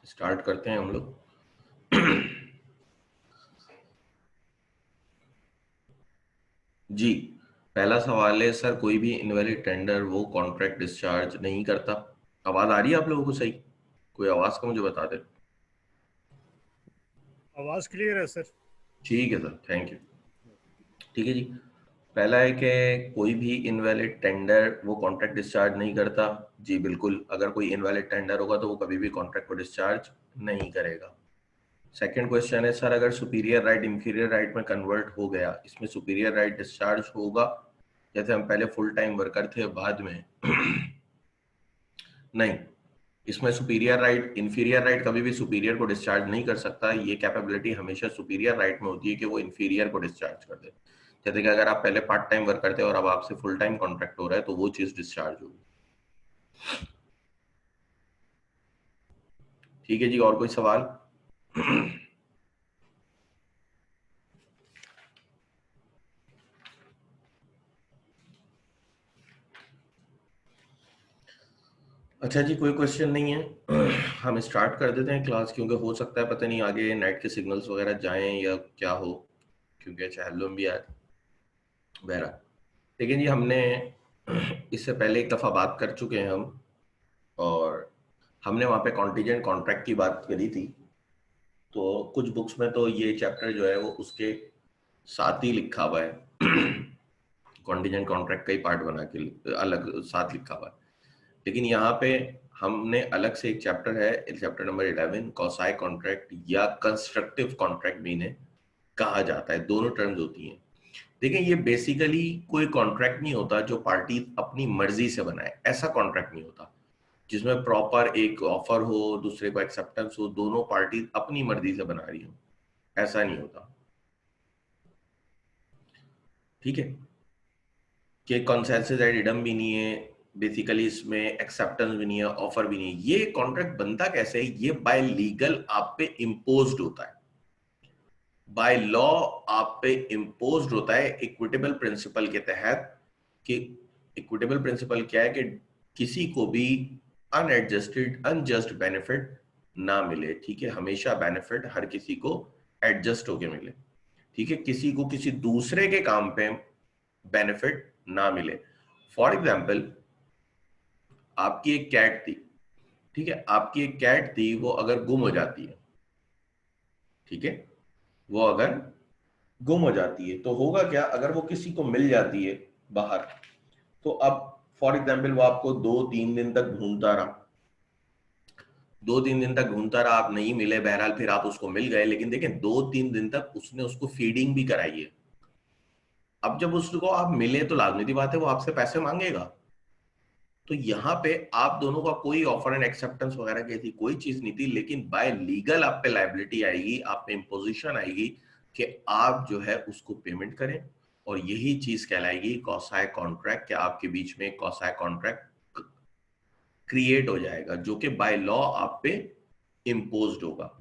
Start करते हैं हम लोग। जी, पहला सवाल है सर, कोई भी इनवैलिड टेंडर वो कॉन्ट्रैक्ट डिस्चार्ज नहीं करता। आवाज आ रही है आप लोगों को सही? कोई आवाज का मुझे बता दे। आवाज क्लियर है सर। ठीक है सर, थैंक यू। ठीक है जी। पहला है कि कोई भी इनवैलिड टेंडर वो कॉन्ट्रैक्ट डिस्चार्ज नहीं करता। जी बिल्कुल, अगर कोई इनवैलिड टेंडर होगा तो वो कभी भी कॉन्ट्रैक्ट को डिस्चार्ज नहीं करेगा। सेकंड क्वेश्चन है सर, अगर सुपीरियर राइट इंफीरियर राइट में कन्वर्ट हो गया, इसमें सुपीरियर राइट डिस्चार्ज होगा? जैसे हम पहले फुल टाइम वर्कर थे, बाद में नहीं, इसमें सुपीरियर राइट इंफीरियर राइट कभी भी सुपीरियर को डिस्चार्ज नहीं कर सकता। ये कैपेबिलिटी हमेशा सुपीरियर राइट में होती है कि वो इंफीरियर को डिस्चार्ज कर दे। जैसे कि अगर आप पहले पार्ट टाइम वर्क करते हो और अब आपसे फुल टाइम कॉन्ट्रैक्ट हो रहा है तो वो चीज डिस्चार्ज होगी। ठीक है जी, और कोई सवाल? अच्छा जी, कोई क्वेश्चन नहीं है। हम स्टार्ट कर देते हैं क्लास, क्योंकि हो सकता है पता नहीं आगे नेट के सिग्नल्स वगैरह जाएं या क्या हो, क्योंकि चहलम भी आए बहरा। लेकिन जी हमने इससे पहले एक दफ़ा बात कर चुके हैं हम, और हमने वहाँ पे कॉन्टीजेंट कॉन्ट्रैक्ट की बात करी थी। तो कुछ बुक्स में तो ये चैप्टर जो है वो उसके साथ ही लिखा हुआ है। कॉन्टीजेंट कॉन्ट्रैक्ट का ही पार्ट बना के अलग साथ लिखा हुआ है। लेकिन यहाँ पे हमने अलग से एक चैप्टर है, चैप्टर नंबर 11, कॉसाई कॉन्ट्रैक्ट या कंस्ट्रक्टिव कॉन्ट्रैक्ट भी इन्हें कहा जाता है। दोनों टर्म्स होती हैं। देखिए, ये बेसिकली कोई कॉन्ट्रैक्ट नहीं होता जो पार्टी अपनी मर्जी से बनाए। ऐसा कॉन्ट्रैक्ट नहीं होता जिसमें प्रॉपर एक ऑफर हो, दूसरे को एक्सेप्टेंस हो, दोनों पार्टी अपनी मर्जी से बना रही हो। ऐसा नहीं होता। ठीक है, कि कंसेंसस एडिडम भी नहीं है, बेसिकली इसमें एक्सेप्टेंस भी नहीं है, ऑफर भी नहीं है। ये कॉन्ट्रैक्ट बनता कैसे है? ये बाय लीगल आप पे इम्पोज्ड होता है, बाय लॉ आप पे इम्पोज्ड होता है इक्विटेबल प्रिंसिपल के तहत। कि इक्विटेबल प्रिंसिपल क्या है? कि किसी को भी अनएडजस्टेड अनजस्ट बेनिफिट ना मिले। ठीक है, हमेशा बेनिफिट हर किसी को एडजस्ट होके मिले। ठीक है, किसी को किसी दूसरे के काम पे बेनिफिट ना मिले। फॉर एग्जाम्पल, आपकी एक कैट थी। ठीक है, आपकी एक कैट थी, वो अगर गुम हो जाती है, ठीक है, वो अगर गुम हो जाती है तो होगा क्या? अगर वो किसी को मिल जाती है बाहर, तो अब फॉर एग्जाम्पल वो आपको 2-3 दिन तक ढूंढता रहा, 2-3 दिन तक ढूंढता रहा, आप नहीं मिले, बहरहाल फिर आप उसको मिल गए। लेकिन देखें, 2-3 दिन तक उसने उसको फीडिंग भी कराई है। अब जब उसको आप मिले तो लाजमी सी बात है वो आपसे पैसे मांगेगा। तो यहाँ पे आप दोनों का कोई ऑफर एंड एक्सेप्टेंस वगैरह की थी कोई चीज नहीं थी, लेकिन बाय लीगल आप पे लाइबिलिटी आएगी, आप पे इम्पोजिशन आएगी कि आप जो है उसको पेमेंट करें। और यही चीज कहलाएगी कॉसाई कॉन्ट्रैक्ट, कि आपके बीच में कॉसाई कॉन्ट्रैक्ट क्रिएट हो जाएगा जो कि बाय लॉ आप पे इम्पोज्ड होगा।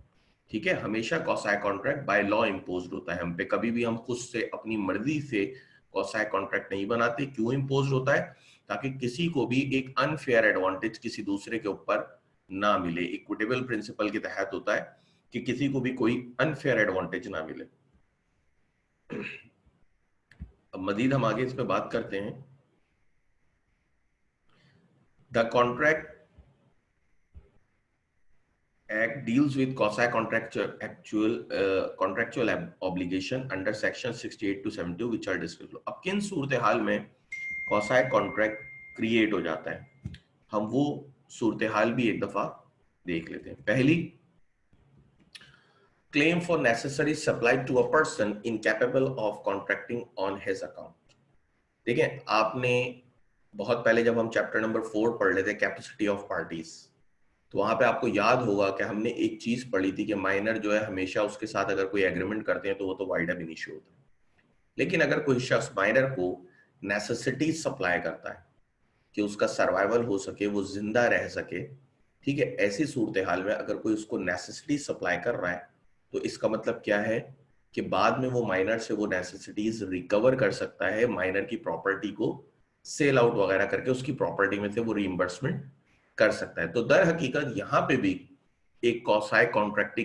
ठीक है, हमेशा कॉसाई कॉन्ट्रैक्ट बाय लॉ इम्पोज्ड होता है हम पे। कभी भी हम खुद से अपनी मर्जी से कॉसाई कॉन्ट्रैक्ट नहीं बनाते। क्यों इम्पोज्ड होता है? ताकि किसी को भी एक अनफेयर एडवांटेज किसी दूसरे के ऊपर ना मिले। इक्विटेबल प्रिंसिपल के तहत होता है कि किसी को भी कोई अनफेयर एडवांटेज ना मिले। अब मजीद हम आगे इस पे बात करते हैं। The contract Act deals with contractual obligation under section 68 to 72 which are discussed below। अब किन सूरत हाल में कॉसाई कॉन्ट्रैक्ट क्रिएट हो जाता है, हम वो सूरत हाल भी एक दफा देख लेते हैं। पहली, claim for necessary supply to a person incapable of contracting on his account। देखें, आपने बहुत पहले जब हम चैप्टर नंबर 4 पढ़ लेते कैपेसिटी ऑफ पार्टीज, तो वहां पे आपको याद होगा कि हमने एक चीज पढ़ी थी कि माइनर जो है हमेशा उसके साथ अगर कोई एग्रीमेंट करते हैं तो वो तो वाइड अब इनिशियो होता है। लेकिन अगर कोई शख्स माइनर को नेसेसिटी सप्लाई करता है कि उसका सर्वाइवल हो सके, वो जिंदा रह सके, ठीक है, ऐसी सूरत हाल में अगर कोई उसको नेसेसिटी सप्लाई कर रहा है तो इसका मतलब क्या है? कि बाद में वो माइनर से वो नेसेसिटीज रिकवर कर सकता है, माइनर की प्रॉपर्टी को सेल आउट वगैरह करके उसकी प्रॉपर्टी में से वो रीइंबर्समेंट कर सकता है। तो दर हकीकत यहाँ पे भी एक कॉसाई कॉन्ट्रैक्ट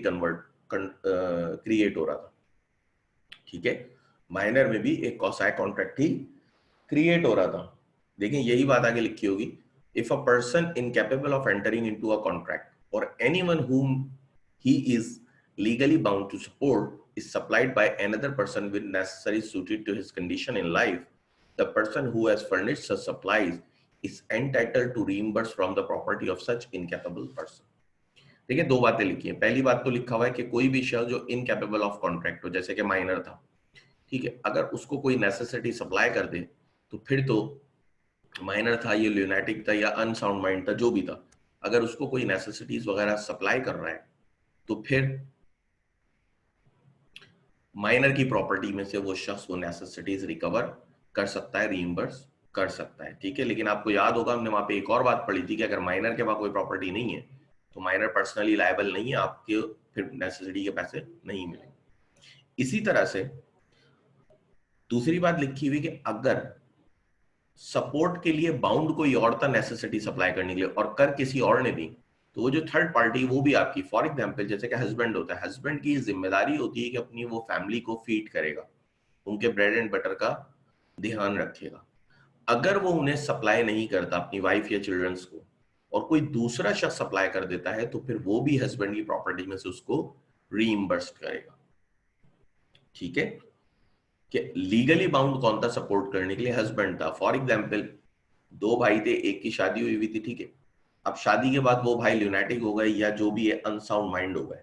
क्रिएट हो रहा था, ठीक है। माइनर में भी एक कॉसाई कॉन्ट्रैक्ट ही क्रिएट हो रहा था। देखिए यही बात आगे लिखी होगी, if a person incapable of entering into a contract और anyone whom he is legally bound to support is supplied by another person with necessaries suited to his condition in life, the person who has furnished such supplies is entitled to reimburse from the property of such incapable person. देखिए दो बातें लिखी हैं। पहली बात तो लिखा हुआ है कि कोई भी शख्स जो इनकैपेबल ऑफ कॉन्ट्रैक्ट हो, जैसे कि माइनर था, ठीक है, अगर उसको कोई नेसेसिटी सप्लाई कर दे तो फिर तो माइनर था, ये ल्यूनेटिक था या अनसाउंड माइंड था, जो भी था, अगर उसको कोई नेसेसिटीज वगैरह सप्लाई कर रहा है तो फिर माइनर की प्रॉपर्टी में से वो शख्स वो नेसेसिटीज रिकवर कर सकता है, रीइंबर्स कर सकता है, ठीक है। लेकिन आपको याद होगा हमने वहां पे एक और बात पढ़ी थी कि अगर माइनर के पास कोई प्रॉपर्टी नहीं है तो माइनर पर्सनली लायबल नहीं है, आपके फिर नेसेसिटी के पैसे नहीं मिलेंगे। इसी तरह से दूसरी बात लिखी हुई कि अगर सपोर्ट के लिए बाउंड कोई और था नेसेसिटी सप्लाई करने के लिए और कर किसी और ने दी, तो वो जो थर्ड पार्टी वो भी आपकी, फॉर एग्जांपल जैसे कि हस्बैंड होता है, हस्बैंड की जिम्मेदारी होती है कि अपनी वो फैमिली को फीड करेगा, उनके ब्रेड एंड बटर का ध्यान रखेगा। अगर वो उन्हें सप्लाई नहीं करता अपनी वाइफ या चिल्ड्रंस को और कोई दूसरा शख्स सप्लाई कर देता है तो फिर वो भी हस्बैंड की प्रॉपर्टी में से उसको रीइंबर्स करेगा, ठीक है। कि लीगली बाउंड कौन था सपोर्ट करने के लिए? हस्बैंड था। फॉर एग्जाम्पल दो भाई थे, एक की शादी हुई थी, ठीक है, अब शादी के बाद वो भाई ल्यूनेटिक हो गए या जो भी है अनसाउंड माइंड हो गए,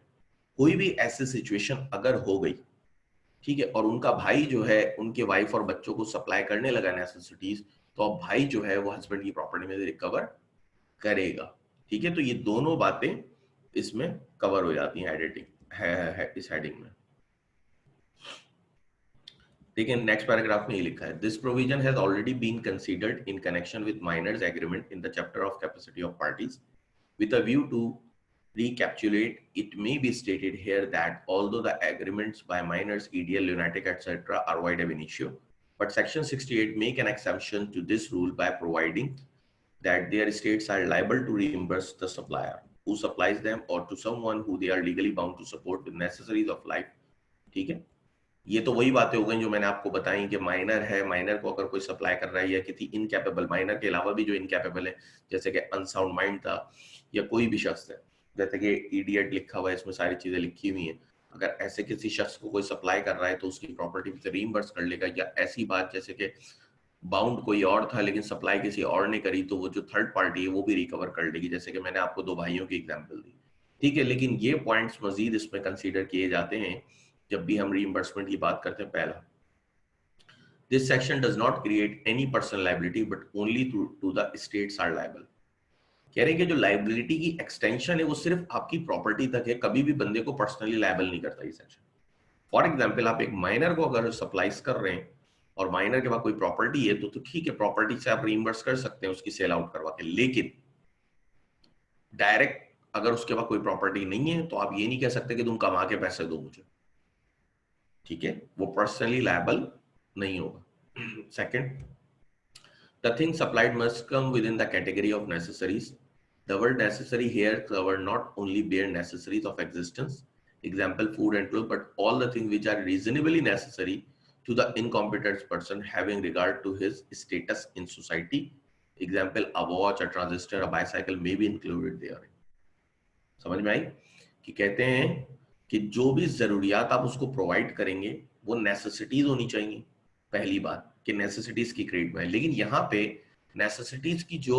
कोई भी ऐसी सिचुएशन अगर हो गई, ठीक है, और उनका भाई जो है उनके वाइफ और बच्चों को सप्लाई करने लगा नेसेसिटीज, तो अब भाई जो है वो हस्बैंड की प्रॉपर्टी में से रिकवर करेगा, ठीक है। तो ये दोनों बातें इसमें कवर हो जाती हैं एडिटिंग है इस हेडिंग में। देखिए नेक्स्ट पैराग्राफ में ये लिखा है, this provision has already been considered in connection with minors agreement in the chapter of capacity of parties with a view to recapitulate, it may be stated here that although the agreements by minors, EDL, lunatic, etc. are void ab initio, but Section 68 make an exception to this rule by providing that their estates are liable to reimburse the supplier who supplies them or to someone who they are legally bound to support with necessaries of life, ठीक है। ये तो वही बातें हो गई जो मैंने आपको बताई कि माइनर है, माइनर को अगर कोई सप्लाई कर रहा है या किसी इनकैपेबल, माइनर के अलावा भी जो इनकैपेबल है जैसे कि अनसाउंड माइंड था या कोई भी शख्स है, जैसे कि इडियट लिखा हुआ है, इसमें सारी चीजें लिखी हुई हैं, अगर ऐसे किसी शख्स को कोई सप्लाई कर रहा है तो उसकी प्रॉपर्टी से रीइंबर्स कर लेगा। या ऐसी बात जैसे कि बाउंड कोई और था लेकिन सप्लाई किसी और ने करी तो वो जो थर्ड पार्टी है वो भी रिकवर कर लेगी, जैसे कि मैंने आपको दो भाइयों की एग्जाम्पल दी, ठीक है। लेकिन ये पॉइंट्स मजीद इसमें कंसीडर किए जाते हैं जब भी हम रीइंबर्समेंट की बात करते हैं। पहला, this section does not create any personal liability but only to the states are liable. कह रहे हैं कि जो लायबिलिटी की एक्सटेंशन है वो सिर्फ आपकी प्रॉपर्टी तक है, कभी भी बंदे को पर्सनली लायबल नहीं करता ये सेक्शन। फॉर एग्जाम्पल आप एक माइनर को अगर सप्लाईज कर रहे हैं और माइनर के पास कोई प्रॉपर्टी है तो ठीक है, प्रॉपर्टी से आप रीइंबर्स कर सकते हैं उसकी सेल आउट करवा के, लेकिन डायरेक्ट अगर उसके पास कोई प्रॉपर्टी नहीं है तो आप ये नहीं कह सकते कि तुम कमा के पैसे दो मुझे, ठीक है, वो पर्सनली लायबल नहीं होगा। Second, the thing supplied must come within the category of necessaries. The word necessary here cover not only bare necessaries of existence, example food and clothes, but all the things which are reasonably necessary to the incompetent person having regard to his status in society. Example, a watch, a transistor, a bicycle may be included there. समझ में आई कि कहते हैं कि जो भी जरूरियात आप उसको प्रोवाइड करेंगे वो नेसेसिटीज होनी चाहिए, पहली बात कि नेसेसिटीज की क्रेडिट में है। लेकिन यहाँ पे नेसेसिटीज की जो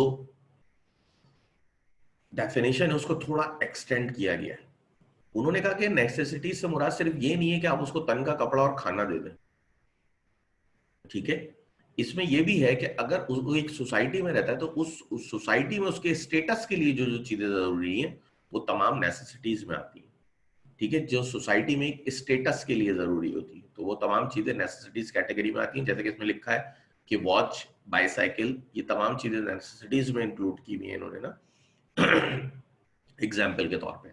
डेफिनेशन है उसको थोड़ा एक्सटेंड किया गया है। उन्होंने कहा कि नेसेसिटीज से मुराद सिर्फ ये नहीं है कि आप उसको तन का कपड़ा और खाना दे दें, ठीक है, इसमें यह भी है कि अगर वो एक सोसाइटी में रहता है तो उस सोसाइटी में उसके स्टेटस के लिए जो जो चीजें जरूरी हैं वो तमाम नेसेसिटीज में आती है, ठीक है। जो सोसाइटी में एक स्टेटस के लिए जरूरी होती है तो वो तमाम चीजें नेसेसिटीज कैटेगरी में आती हैं। जैसे कि इसमें लिखा है कि वॉच, बाईसाइकिल, ये तमाम चीजें नेसेसिटीज में इंक्लूड की हुई है इन्होंने ना एग्जाम्पल के तौर पे,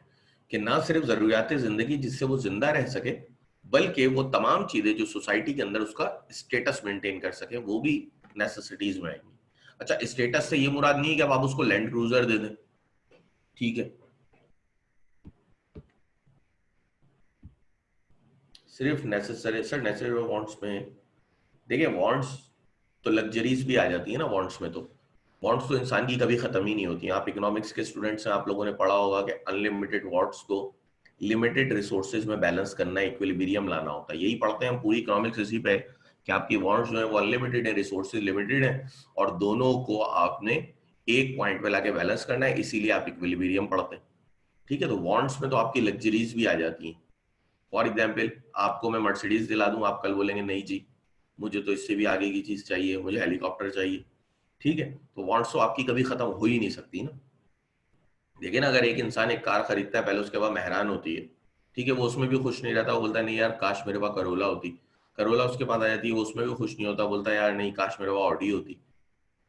कि ना सिर्फ जरूरियात जिंदगी जिससे वो जिंदा रह सके बल्कि वो तमाम चीजें जो सोसाइटी के अंदर उसका स्टेटस मेंटेन कर सके वो भी नेसेसिटीज में आएंगी। अच्छा, स्टेटस से ये मुराद नहीं है कि अब आप उसको लैंड क्रूजर दे दें, ठीक है, सिर्फ नेसेसरी, सर नेसेसरी वांट्स में देखिए, वांट्स तो लग्जरीज भी आ जाती है ना वांट्स में। तो वांट्स तो इंसान की कभी खत्म ही नहीं होती है। आप इकोनॉमिक्स के स्टूडेंट्स हैं, आप लोगों ने पढ़ा होगा कि अनलिमिटेड वांट्स को लिमिटेड रिसोर्सेज में बैलेंस करना, इक्विलिब्रियम लाना होता है। यही पढ़ते हैं हम, पूरी इकोनॉमिक्स इसी पे है कि आपकी वांट्स जो है वो अनलिमिटेड है, रिसोर्सेज लिमिटेड है, और दोनों को आपने एक पॉइंट पे लाके बैलेंस करना है, इसीलिए आप इक्विलिब्रियम पढ़ते हैं। ठीक है, तो वांट्स में तो आपकी लग्जरीज भी आ जाती हैं। फॉर एग्जाम्पल, आपको मैं मर्सिडीज दिला दूं, आप कल बोलेंगे नहीं जी मुझे तो इससे भी आगे की चीज चाहिए, मुझे हेलीकॉप्टर चाहिए। ठीक है, तो वांट्स तो आपकी कभी खत्म हो ही नहीं सकती ना। लेकिन अगर एक इंसान एक कार खरीदता है, पहले उसके बाद मेहरान होती है, ठीक है, वो उसमें भी खुश नहीं रहता, वो बोलता है नहीं यार काश मेरे पास करोला होती। करोला उसके पास आ जाती है, वो उसमें भी खुश नहीं होता, बोलता है यार नहीं काश मेरे पास ऑडी होती।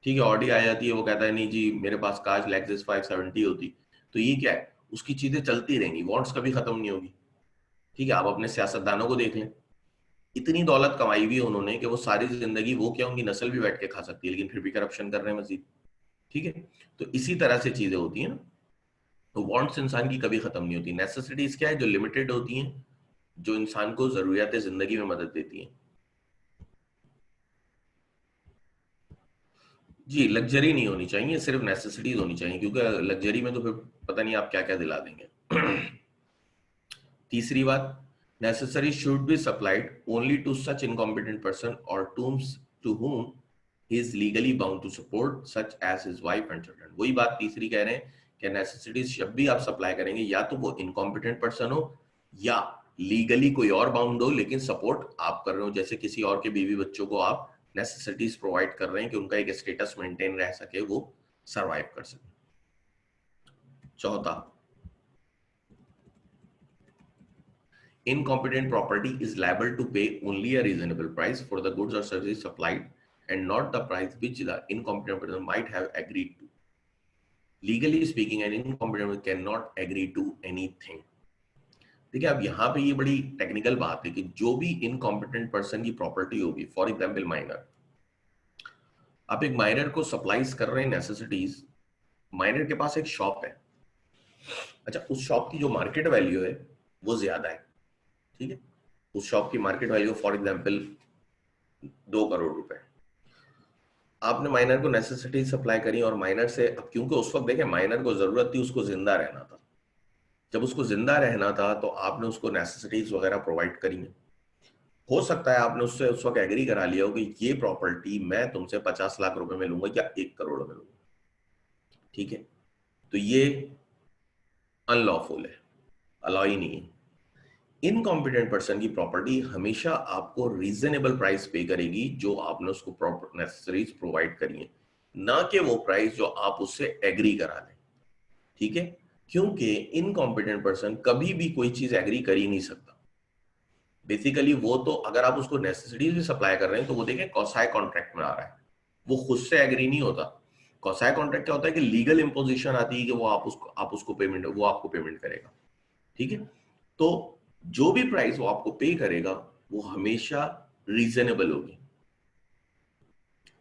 ठीक है, ऑडी आ जाती है, वो कहता है नहीं जी मेरे पास काश लेक्सस 570 होती। तो ये क्या है, उसकी चीजें चलती रहेंगी, वांट्स कभी खत्म नहीं होगी। ठीक है, आप अपने सियासतदानों को देख लें, इतनी दौलत कमाई हुई है उन्होंने कि वो सारी जिंदगी, वो क्या उनकी नस्ल भी बैठ के खा सकती है, लेकिन फिर भी करप्शन कर रहे हैं मजीद। ठीक है, तो इसी तरह से चीजें होती हैं ना। तो वांट्स इंसान की कभी खत्म नहीं होती। नेसेसिटीज क्या है, जो लिमिटेड होती हैं, जो इंसान को जरूरियात जिंदगी में मदद देती हैं। जी, लग्जरी नहीं होनी चाहिए, सिर्फ नेसेसिटीज होनी चाहिए, क्योंकि लग्जरी में तो फिर पता नहीं आप क्या क्या दिला देंगे। तीसरी बात, necessary should be supplied only to such incompetent person or to whom he is legally bound to support, such as his wife and children। वही बात तीसरी कह रहे हैं कि necessities जब भी आप सप्लाई करेंगे, या तो वो incompetent person हो या लीगली कोई और बाउंड हो, लेकिन सपोर्ट आप कर रहे हो, जैसे किसी और के बीवी बच्चों को आप नेसेसिटीज प्रोवाइड कर रहे हैं कि उनका एक स्टेटस मेंटेन रह सके, वो सरवाइव कर सके। चौथा, incompetent property is liable to pay only a reasonable price for the goods or services supplied and not the price which the incompetent person might have agreed to. Legally speaking, an incompetent person cannot agree to anything। देखिए, अब यहाँ पे ये बड़ी technical बात है कि जो भी इनकॉम्पिटेंट पर्सन की प्रॉपर्टी होगी, फॉर एग्जाम्पल माइनर, आप एक माइनर को सप्लाईज कर रहे हैं नेसेसिटीज, माइनर के पास एक शॉप है, अच्छा उस शॉप की जो मार्केट वैल्यू है वो ज्यादा है। ठीक है, उस शॉप की market value for example 2 crore रुपए, आपने माइनर को नेसेसिटी सप्लाई करी, और माइनर से, अब क्योंकि उस वक्त देखें माइनर को जरूरत थी उसको जिंदा रहना था, जब उसको जिंदा रहना था तो आपने उसको नेसेसिटीज वगैरह प्रोवाइड करी है। हो सकता है आपने उससे उस वक्त एग्री करा लिया हो कि ये प्रॉपर्टी मैं तुमसे 50 लाख रुपए में लूंगा या 1 करोड़ में लूंगा। ठीक है, तो ये अनलॉफुल है, अलाउ ही नहीं है। इनकॉम्पिटेंट पर्सन की प्रॉपर्टी हमेशा आपको रीजनेबल प्राइस पे करेगी जो आपने उसको नेसेसरीज प्रोवाइड करी है, ना कि वो प्राइस जो आप उससे एग्री करा लें। ठीक है, क्योंकि इनकॉम्पिटेंट पर्सन कभी भी कोई चीज एग्री कर ही नहीं सकता। बेसिकली वो तो, अगर आप उसको नेसेसिटीज भी सप्लाई कर रहे हैं तो वो देखें कौसाई कॉन्ट्रैक्ट में आ रहा है, वो खुद से एग्री नहीं होता। कौसाई कॉन्ट्रैक्ट क्या होता है कि लीगल इंपोजिशन आती है कि वो आप उसको पेमेंट, वो आपको पेमेंट करेगा। ठीक है, तो जो भी प्राइस वो आपको पे करेगा वो हमेशा रीजनेबल होगी,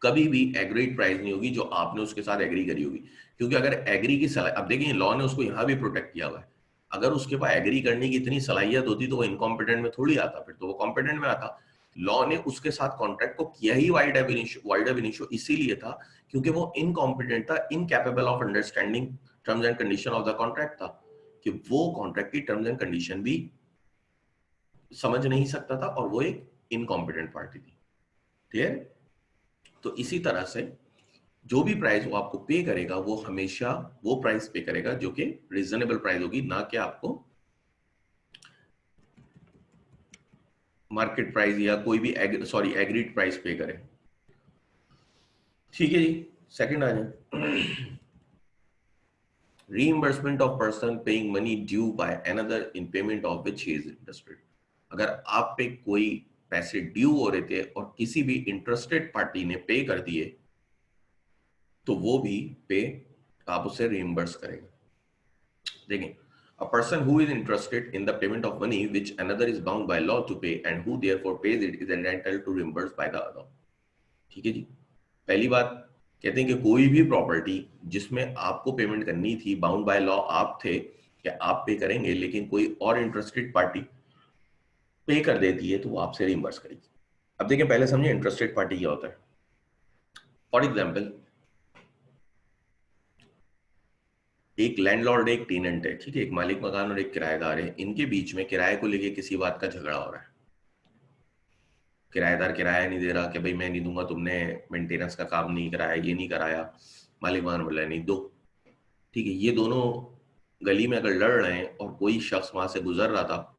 कभी भी एग्रीड प्राइस नहीं होगी जो आपने उसके साथ एग्री करी होगी। क्योंकि अगर एग्री की सलाह, अब देखिए लॉ ने उसको यहां भी प्रोटेक्ट किया हुआ है, अगर उसके पास एग्री करने की इतनी सलाहियत होती तो वो इनकॉम्पिटेंट में थोड़ी आता, फिर तो वो कॉम्पिटेंट में आता। लॉ ने उसके साथ कॉन्ट्रैक्ट को किया ही वाइड एब इनिशियो इसीलिए था क्योंकि वो इनकॉम्पिटेंट था, incapable of understanding terms and condition of the contract था, कि वो कॉन्ट्रैक्ट की टर्म्स एंड कंडीशन भी समझ नहीं सकता था, और वो एक इनकॉम्पिटेंट पार्टी थी। ठीक है, तो इसी तरह से जो भी प्राइस वो आपको पे करेगा वो हमेशा वो प्राइस पे करेगा जो कि रीजनेबल प्राइस होगी, ना कि आपको मार्केट प्राइस या कोई भी एग्रीड प्राइस पे करे। ठीक है जी, सेकंड आ जाए, reimbursement of person paying money due by another in payment of which he is interested. अगर आप पे कोई पैसे ड्यू हो रहे थे और किसी भी इंटरेस्टेड पार्टी ने पे कर दिए तो वो भी पे आप उसे रीइंबर्स करेगा। देखिए, a person who is interested in the payment of money which another is bound by law to pay and who therefore pays it is entitled to reimburse by the other। ठीक है जी, पहली बात कहते हैं कि कोई भी प्रॉपर्टी जिसमें आपको पेमेंट करनी थी, बाउंड बाय लॉ आप थे कि आप पे करेंगे, लेकिन कोई और इंटरेस्टेड पार्टी पे कर देती है तो वो आपसे रिइंबर्स करेगी। अब देखिए पहले समझे इंटरेस्टेड पार्टी क्या होता है। फॉर एग्जाम्पल, एक लैंडलॉर्ड एक टेनेंट है, ठीक है, एक मालिक मकान और एक किराएदार है, इनके बीच में किराए को लेके किसी बात का झगड़ा हो रहा है। किराएदार किराया नहीं दे रहा कि भाई मैं नहीं दूंगा, तुमने मेंटेनेंस का काम नहीं कराया, ये नहीं कराया। मालिक मकान बोला नहीं दो। ठीक है, ये दोनों गली में अगर लड़ रहे हैं और कोई शख्स वहां से गुजर रहा था,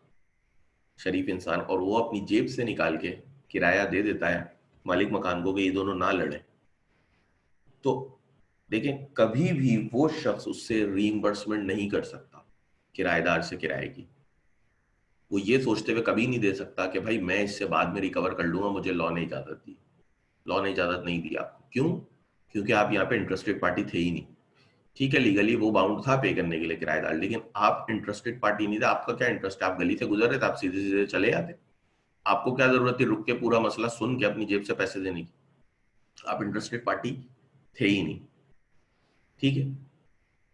शरीफ इंसान, और वो अपनी जेब से निकाल के किराया दे देता है मालिक मकान को कि ये दोनों ना लड़े, तो देखें कभी भी वो शख्स उससे रीइंबर्समेंट नहीं कर सकता किराएदार से किराए की। वो ये सोचते हुए कभी नहीं दे सकता कि भाई मैं इससे बाद में रिकवर कर लूंगा, मुझे लॉ ने इजाजत दी। लॉ ने इजाजत नहीं दी आपको, क्यों? क्योंकि आप यहाँ पे इंटरेस्टेड पार्टी थे ही नहीं। ठीक है, लीगली वो बाउंड था पे करने के लिए किराएदार, लेकिन आप इंटरेस्टेड पार्टी नहीं थे। आपका क्या इंटरेस्ट है? आप गली से गुजर रहे थे, आप सीधे सीधे चले आते। आपको क्या जरूरत थी रुक के पूरा मसला सुन के अपनी जेब से पैसे देने की? आप इंटरेस्टेड पार्टी थे ही नहीं। ठीक है,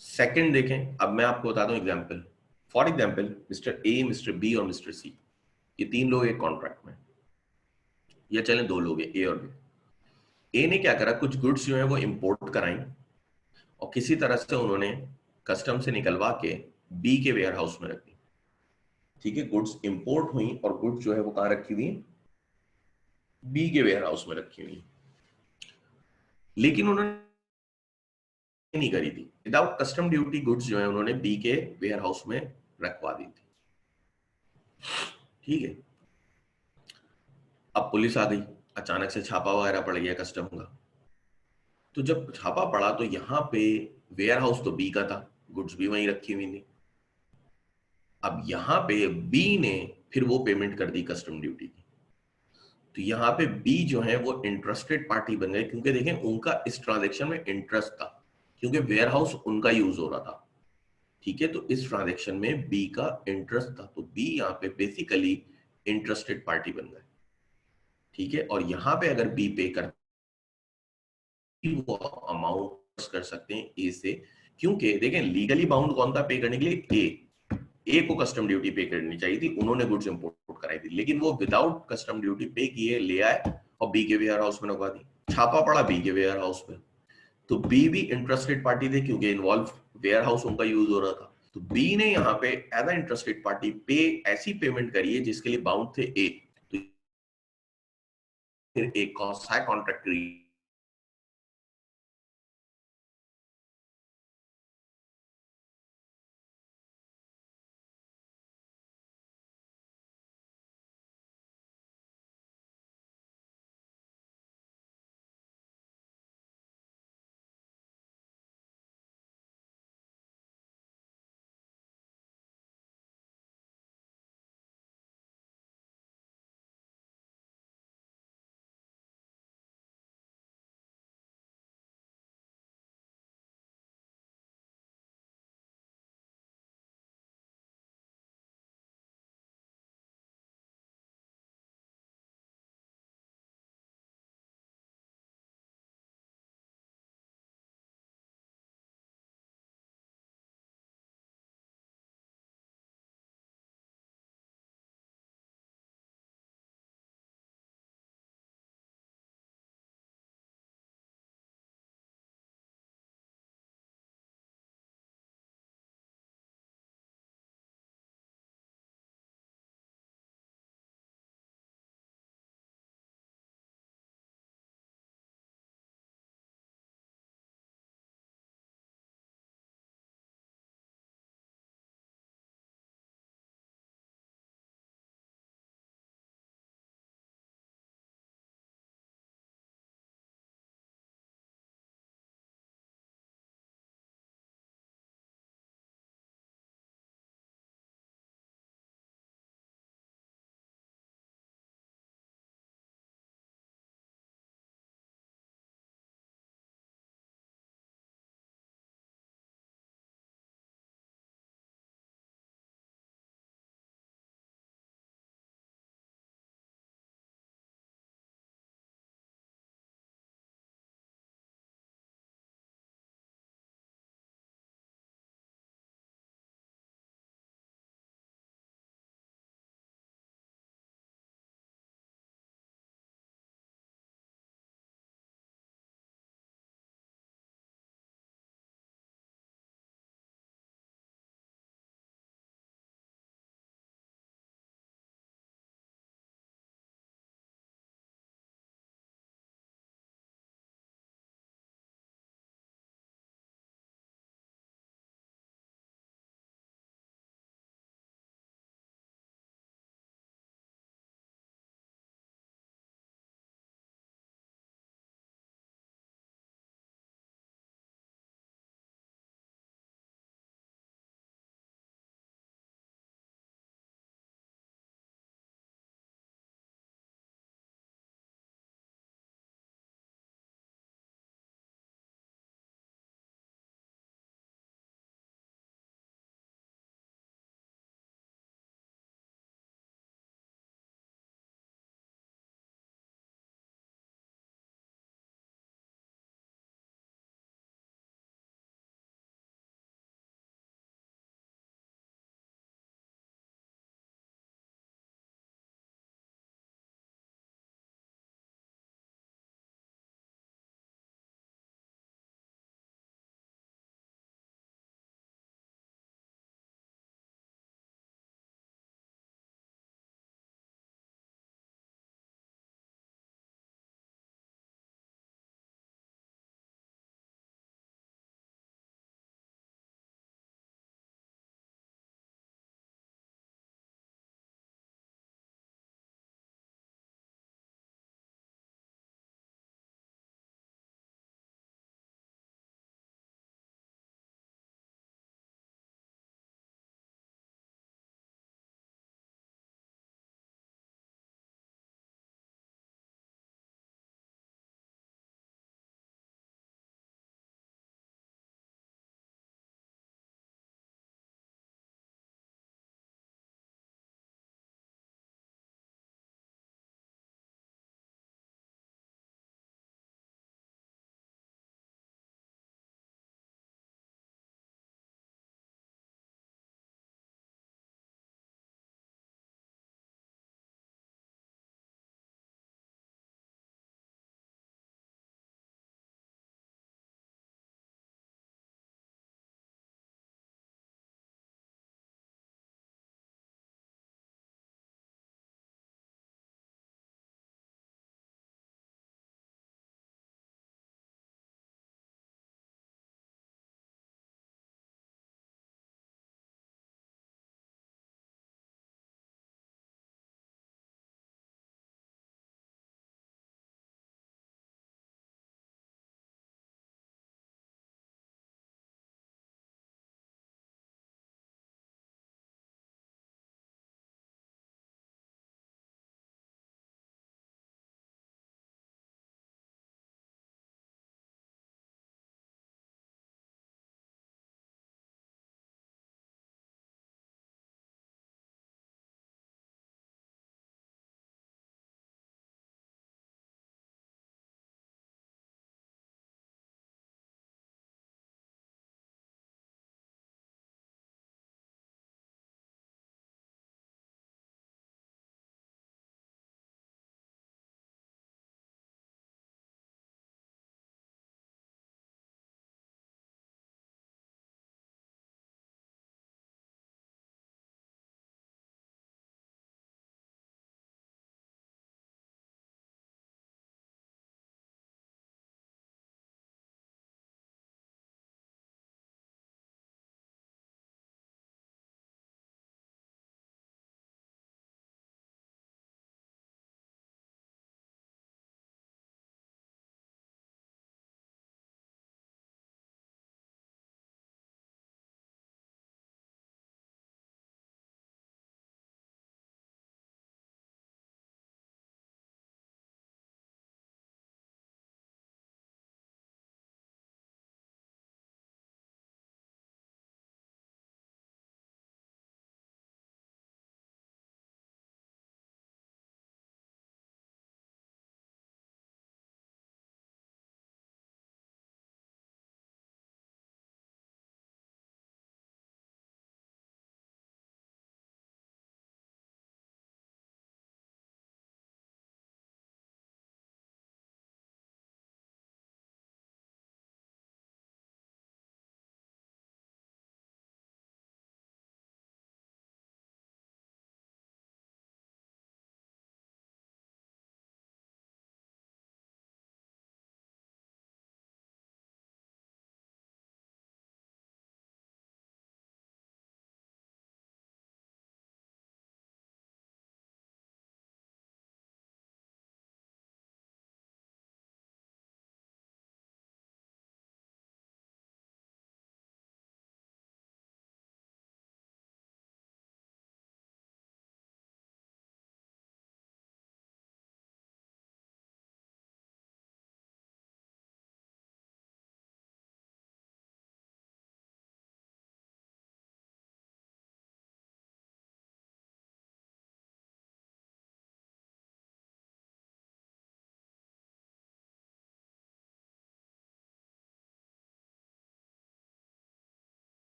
सेकंड देखें, अब मैं आपको बता दूं example. For example, mister A, mister B और मिस्टर सी, ये तीन लोग एक कॉन्ट्रैक्ट में, या चलें दो लोग हैं, ए और बी। ए ने क्या करा, कुछ गुड्स जो है वो इंपोर्ट कराई और किसी तरह से उन्होंने कस्टम से निकलवा के बी के वेयर हाउस में रख दी। ठीक है, गुड्स इंपोर्ट हुई और गुड्स जो है वो कहाँ रखी हुई? बी के वेयर हाउस में रखी हुई। लेकिन उन्होंने नहीं करी थी, विदाउट कस्टम ड्यूटी गुड्स जो है उन्होंने बी के वेयर हाउस में रखवा दी थी। ठीक है, अब पुलिस आ गई, अचानक से छापा वगैरह पड़ गया कस्टम का। तो जब छापा पड़ा तो यहाँ पे वेयर हाउस तो बी का था, गुड्स भी वहीं रखी हुई थी। अब यहाँ पे बी ने फिर वो पेमेंट कर दी कस्टम ड्यूटी की। तो यहाँ पे बी जो है वो इंटरेस्टेड पार्टी बन गए, क्योंकि देखें उनका इस ट्रांजेक्शन में इंटरेस्ट था, क्योंकि वेयर हाउस उनका यूज हो रहा था। ठीक है, तो इस ट्रांजेक्शन में बी का इंटरेस्ट था, तो बी यहाँ पे बेसिकली इंटरेस्टेड पार्टी बन गए। ठीक है, और यहाँ पे अगर बी पे कर वो अमाउंट कर सकते हैं ए से, क्योंकि देखें लीगली बाउंड कौन था पे करने के लिए? ए को कस्टम ड्यूटी पे करनी चाहिए थी, उन्होंने गुड्स इंपोर्ट कराई थी, लेकिन वो विदाउट कस्टम ड्यूटी पे किए ले आए और बी के वेयर हाउस में लगवा दी। छापा पड़ा बी के वेयर हाउस में, तो बी भी इंटरेस्टेड पार्टी थे क्योंकि इन्वॉल्व वेयर हाउस उनका यूज हो रहा था। तो बी ने यहाँ पे एज अ इंटरेस्टेड पार्टी पे ऐसी पेमेंट करी है जिसके लिए बाउंड थे ए। तो फिर एक कॉन्ट्रैक्ट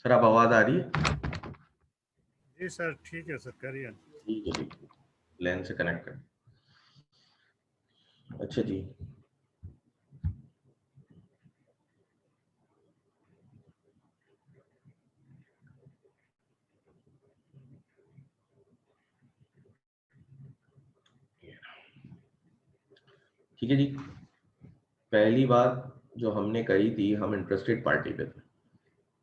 सर आप आवाज आ रही है? जी सर, ठीक है सर, करिए। ठीक है, ठीक है, लैन से कनेक्ट कर। अच्छा जी, ठीक है जी। पहली बात जो हमने कही थी, हम इंटरेस्टेड पार्टी पे थे,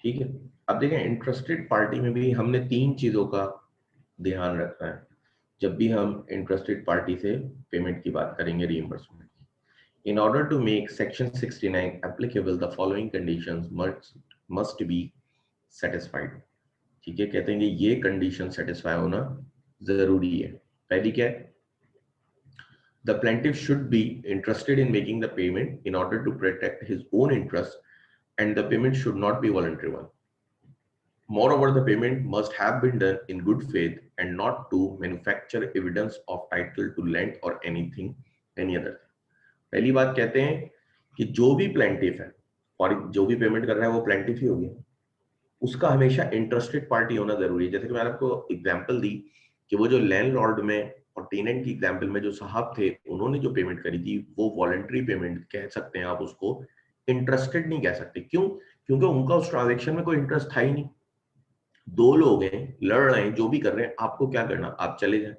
ठीक है। अब देखें, इंटरेस्टेड पार्टी में भी हमने तीन चीजों का ध्यान रखना है जब भी हम इंटरेस्टेड पार्टी से पेमेंट की बात करेंगे, reimbursement. In order to make Section 69 applicable, the following conditions must be satisfied. ठीक है, कहते हैं कि ये कंडीशन सेटिस्फाई होना जरूरी है। पहली क्या है? The plaintiff should be interested in making the payment in order to protect his own interest, and the payment should not be voluntary one. Moreover, the payment must have been done in good faith and not to manufacture evidence of title to land or anything, any other. पहली बात कहते हैं कि जो भी plaintiff है और जो भी पेमेंट कर रहा है वो प्लेंटिफ ही होगी, उसका हमेशा इंटरेस्टेड पार्टी होना जरूरी है। जैसे कि मैंने आपको एग्जांपल दी कि वो जो लैंडलॉर्ड में और टेनेंट की एग्जांपल में जो साहब थे, उन्होंने जो पेमेंट करी थी वो वॉलंटरी पेमेंट कह सकते हैं आप उसको, इंटरेस्टेड नहीं कह सकते। क्यों? क्योंकि उनका उस ट्रांजेक्शन में कोई इंटरेस्ट था ही नहीं। दो लोग हैं, लड़ रहे हैं, जो भी कर रहे हैं, आपको क्या करना, आप चले जाए,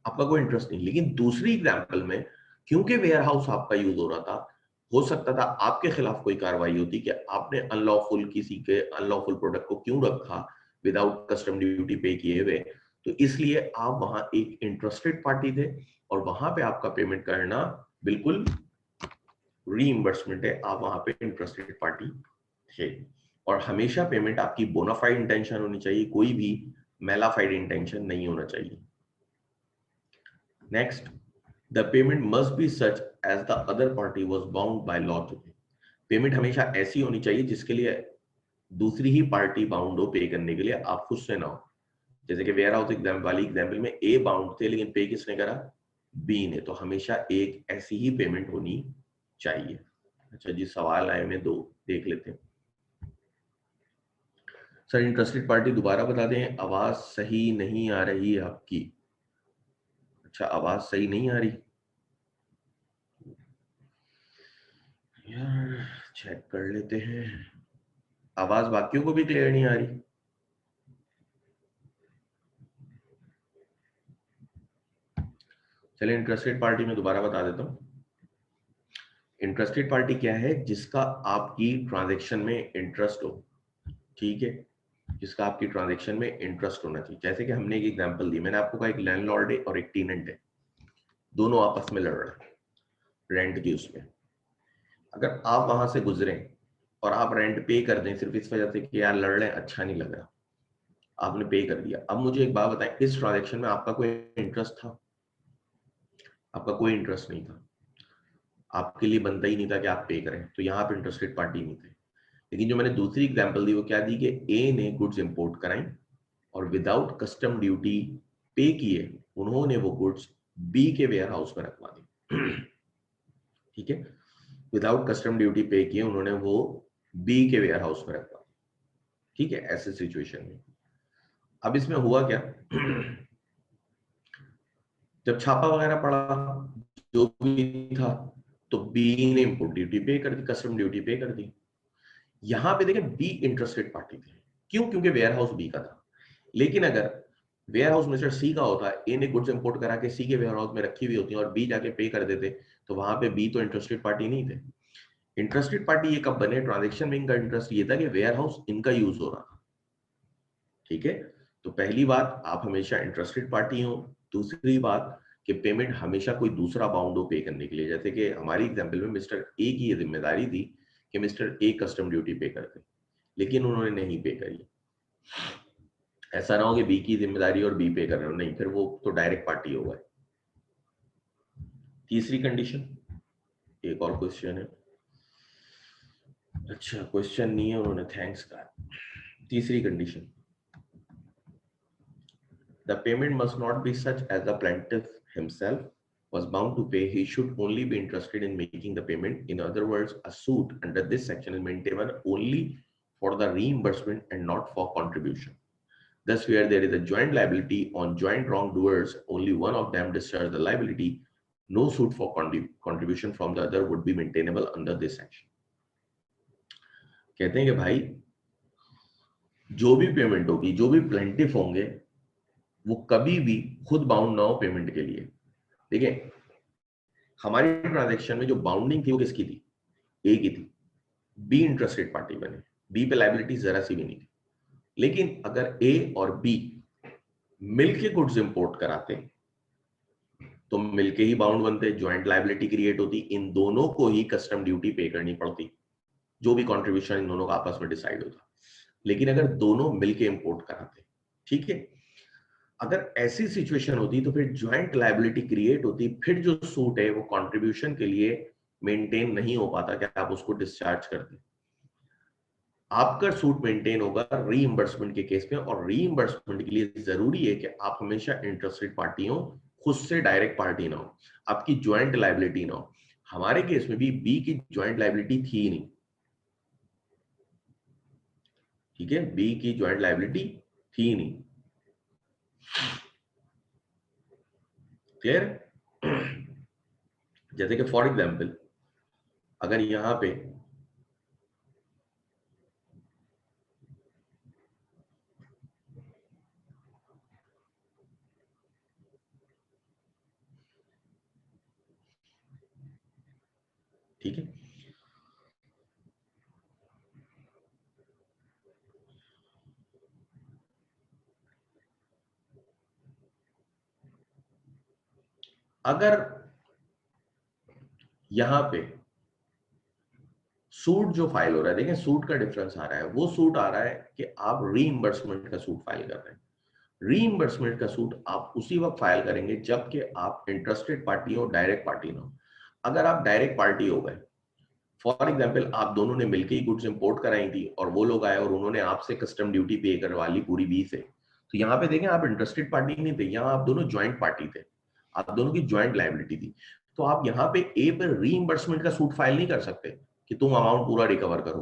आपका कोई इंटरेस्ट नहीं। लेकिन दूसरी एग्जांपल में क्योंकि वेयर हाउस आपका यूज हो रहा था, हो सकता था आपके खिलाफ कोई कार्रवाई होती कि आपने अनलॉफुल किसी के अनलॉफुल प्रोडक्ट को क्यों रखा विदाउट कस्टम ड्यूटी पे किए हुए। तो इसलिए आप वहां एक इंटरेस्टेड पार्टी थे और वहां पे आपका पेमेंट करना बिल्कुल रीइंबर्समेंट है, आप वहां पे इंटरेस्टेड पार्टी थे। और हमेशा पेमेंट आपकी बोनाफाइड इंटेंशन होनी चाहिए, कोई भी मेलाफाइड इंटेंशन नहीं होना चाहिए। Next, the payment must be such as the other party was bound by law to pay. Payment हमेशा ऐसी होनी चाहिए जिसके लिए दूसरी ही पार्टी बाउंड हो पे करने के लिए, आप खुद से ना हो। जैसे कि वेयर हाउस एग्जाम वाली एग्जाम्पल में ए बाउंड थे लेकिन पे किसने करा, बी ने। तो हमेशा एक ऐसी ही पेमेंट होनी चाहिए। अच्छा जी, सवाल आए में दो देख लेते हैं। सर इंटरेस्टेड पार्टी दोबारा बता दें, आवाज सही नहीं आ रही है आपकी। अच्छा, आवाज सही नहीं आ रही यार, चेक कर लेते हैं। आवाज बाकियों को भी क्लियर नहीं आ रही? चलिए, इंटरेस्टेड पार्टी में दोबारा बता देता हूँ। इंटरेस्टेड पार्टी क्या है? जिसका आपकी ट्रांजैक्शन में इंटरेस्ट हो, ठीक है, जिसका आपकी ट्रांजैक्शन में इंटरेस्ट होना चाहिए। जैसे कि हमने एक एग्जांपल दी, मैंने आपको कहा एक लैंडलॉर्ड है और एक टेनेंट है, दोनों आपस में लड़ रहे हैं रेंट की उसमें। अगर आप वहां से गुजरे और आप रेंट पे कर दें सिर्फ इस वजह से कि यार लड़ रहे हैं, अच्छा नहीं लग रहा, आपने पे कर दिया। अब मुझे एक बात बताएं, इस ट्रांजेक्शन में आपका कोई इंटरेस्ट था? आपका कोई इंटरेस्ट नहीं था, आपके लिए बनता ही नहीं था कि आप पे करें, तो यहाँ पे इंटरेस्टेड पार्टी नहीं थे। लेकिन जो मैंने दूसरी एग्जांपल दी वो क्या दी कि ए ने गुड्स इंपोर्ट कराई और विदाउट कस्टम ड्यूटी पे किए उन्होंने वो गुड्स बी के वेयर हाउस में रखवा दी। ठीक है, विदाउट कस्टम ड्यूटी पे किए उन्होंने वो बी के वेयर हाउस में रखवा दी। ठीक है, ऐसे सिचुएशन में अब इसमें हुआ क्या? जब छापा वगैरह पड़ा जो भी था, तो बी ने इंपोर्ट ड्यूटी पे कर दी, कस्टम ड्यूटी पे कर दी। यहां पे देखें, बी इंटरेस्टेड पार्टी थी। क्यों? क्योंकि वेयर हाउस बी का था। लेकिन अगर वेयर हाउस मिस्टर सी का होता, ए ने गुड्स इंपोर्ट करा के सी के वेयर हाउस में रखी हुई होती और बी जाके पे कर देते, तो वहां पे बी तो इंटरेस्टेड पार्टी नहीं थे। इंटरेस्टेड पार्टी ये कब बने? ट्रांजेक्शन में इनका इंटरेस्ट ये था कि वेयर हाउस इनका यूज हो रहा था। ठीक है, तो पहली बात, आप हमेशा इंटरेस्टेड पार्टी हो। दूसरी बात कि पेमेंट हमेशा कोई दूसरा बाउंड हो पे करने के लिए। जैसे कि हमारी एग्जांपल में मिस्टर ए की ये जिम्मेदारी थी कि मिस्टर ए कस्टम ड्यूटी पे करते, लेकिन उन्होंने नहीं पे करी। ऐसा ना हो कि बी की जिम्मेदारी और बी पे कर रहे हो, नहीं, फिर वो तो डायरेक्ट पार्टी होगा। तीसरी कंडीशन, एक और क्वेश्चन है। अच्छा, क्वेश्चन नहीं है उन्होंने, थैंक्स का। तीसरी condition, the payment must not be such as the plaintiff himself was bound to pay. He should only be interested in making the payment. In other words, a suit under this section is maintained only for the reimbursement and not for contribution. Thus, where there is a joint liability on joint wrongdoers, only one of them discharge the liability. No suit for contribution from the other would be maintainable under this section. कहते हैं कि भाई जो भी payment होगी, जो भी plaintiff होंगे, वो कभी भी खुद बाउंड ना हो पेमेंट के लिए. देखिए हमारी ट्रांजैक्शन में जो बाउंडिंग थी वो किसकी थी? ए की थी. बी इंटरेस्टेड पार्टी बने, बी पे लायबिलिटी जरा सी भी नहीं थी. लेकिन अगर ए और बी मिलके गुड्स इंपोर्ट कराते तो मिलके ही बाउंड बनते, ज्वाइंट लायबिलिटी क्रिएट होती, इन दोनों को ही कस्टम ड्यूटी पे करनी पड़ती, जो भी कंट्रीब्यूशन इन दोनों का आपस में डिसाइड होता. लेकिन अगर दोनों मिलके इंपोर्ट कराते, ठीक है, अगर ऐसी सिचुएशन होती तो फिर ज्वाइंट लायबिलिटी क्रिएट होती, फिर जो सूट है वो कंट्रीब्यूशन के लिए मेंटेन नहीं हो पाता कि आप उसको डिस्चार्ज कर दें. आपका सूट मेंटेन होगा रीइंबर्समेंट के केस में, और रीइंबर्समेंट के लिए जरूरी है कि आप हमेशा इंटरेस्टेड पार्टी हो, खुद से डायरेक्ट पार्टी ना हो, आपकी ज्वाइंट लायबिलिटी ना हो. हमारे केस में भी बी की ज्वाइंट लायबिलिटी थी ही नहीं, ठीक है, बी की ज्वाइंट लायबिलिटी थी ही नहीं. क्लियर? जैसे कि फॉर एग्जांपल अगर यहां पे ठीक है, अगर यहां पे सूट जो फाइल हो रहा है, देखें सूट का डिफरेंस आ रहा है, वो सूट आ रहा है कि आप रीइंबर्समेंट का सूट फाइल कर रहे हैं. रीइंबर्समेंट का सूट आप उसी वक्त फाइल करेंगे जबकि आप इंटरेस्टेड पार्टी हो, डायरेक्ट पार्टी ना हो. अगर आप डायरेक्ट पार्टी हो गए, फॉर एग्जांपल आप दोनों ने मिलकर ही गुड्स इंपोर्ट कराई थी और वो लोग आए और उन्होंने आपसे कस्टम ड्यूटी पे करवा ली पूरी बी से, तो यहाँ पे देखें आप इंटरेस्टेड पार्टी नहीं थे, यहाँ आप दोनों ज्वाइंट पार्टी थे, आप दोनों की ज्वाइंट लायबिलिटी थी. तो आप यहाँ पे ए पर रीइंबर्समेंट का सूट फाइल नहीं कर सकते कि तुम अमाउंट पूरा रिकवर करो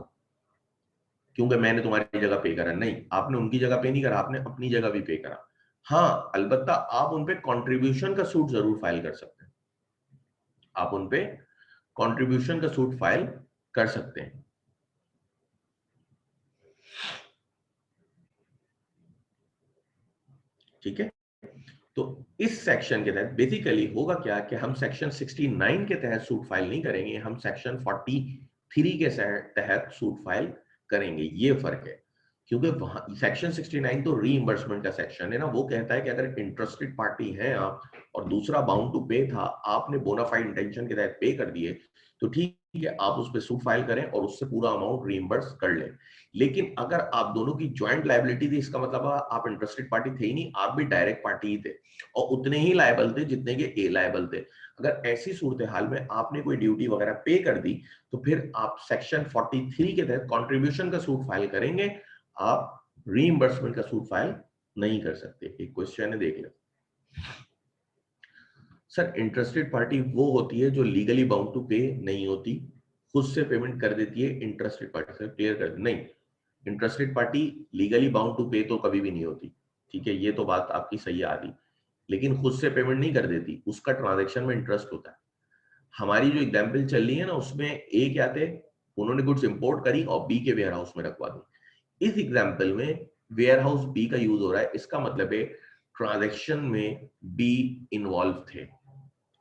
क्योंकि मैंने तुम्हारी जगह पे करा. नहीं, आपने उनकी जगह पे नहीं करा, आपने अपनी जगह भी पे करा. हाँ, अलबत्ता आप उनपे कंट्रीब्यूशन का सूट जरूर फाइल कर सकते हैं, आप उनपे कंट्रीब्यूशन का सूट फाइल कर सकते हैं. ठीक है, तो इस सेक्शन के तहत बेसिकली होगा क्या कि हम सेक्शन 69 के तहत सूट फाइल नहीं करेंगे, हम सेक्शन 43 के तहत सूट फाइल करेंगे. ये फर्क है, क्योंकि वहां सेक्शन 69 तो रीइंबर्समेंट का सेक्शन है ना, वो कहता है कि अगर इंटरेस्टेड पार्टी हैं आप और दूसरा बाउंड टू पे था, आपने बोनाफाइड इंटेंशन के तहत पे कर दिए, तो ठीक है, आप उस पर सूट फाइल करें और उससे पूरा अमाउंट रीइंबर्स कर लें. लेकिन अगर आप दोनों की ज्वाइंट लायबिलिटी थी, इसका मतलब आप इंटरेस्टेड पार्टी थे ही नहीं, आप भी डायरेक्ट पार्टी ही थे और उतने ही लायबल थे जितने के ए लायबल थे. अगर ऐसी सूरत हाल में आपने कोई ड्यूटी वगैरह पे कर दी तो फिर आप सेक्शन 43 के तहत कंट्रीब्यूशन का सूट फाइल करेंगे, आप रीइंबर्समेंट का सूट फाइल नहीं कर सकते. एक क्वेश्चन है, देख ले सर, इंटरेस्टेड पार्टी वो होती है जो लीगली बाउंड टू पे नहीं होती, खुद से पेमेंट कर देती है. इंटरेस्टेड पार्टी से क्लियर कर नहीं, interested party legally bound to pay तो कभी भी नहीं होती, ठीक है, ये तो बात आपकी सही आ रही, लेकिन खुद से पेमेंट नहीं कर देती, उसका ट्रांजैक्शन में इंटरेस्ट होता है. हमारी जो एग्जांपल चल रही है ना, उसमें ए क्या थे, उन्होंने गुड्स इंपोर्ट करी और बी के वेयर हाउस में रखवा दी. इस एग्जांपल में वेयर हाउस बी का यूज हो रहा है, इसका मतलब है ट्रांजैक्शन में बी इन्वॉल्व थे,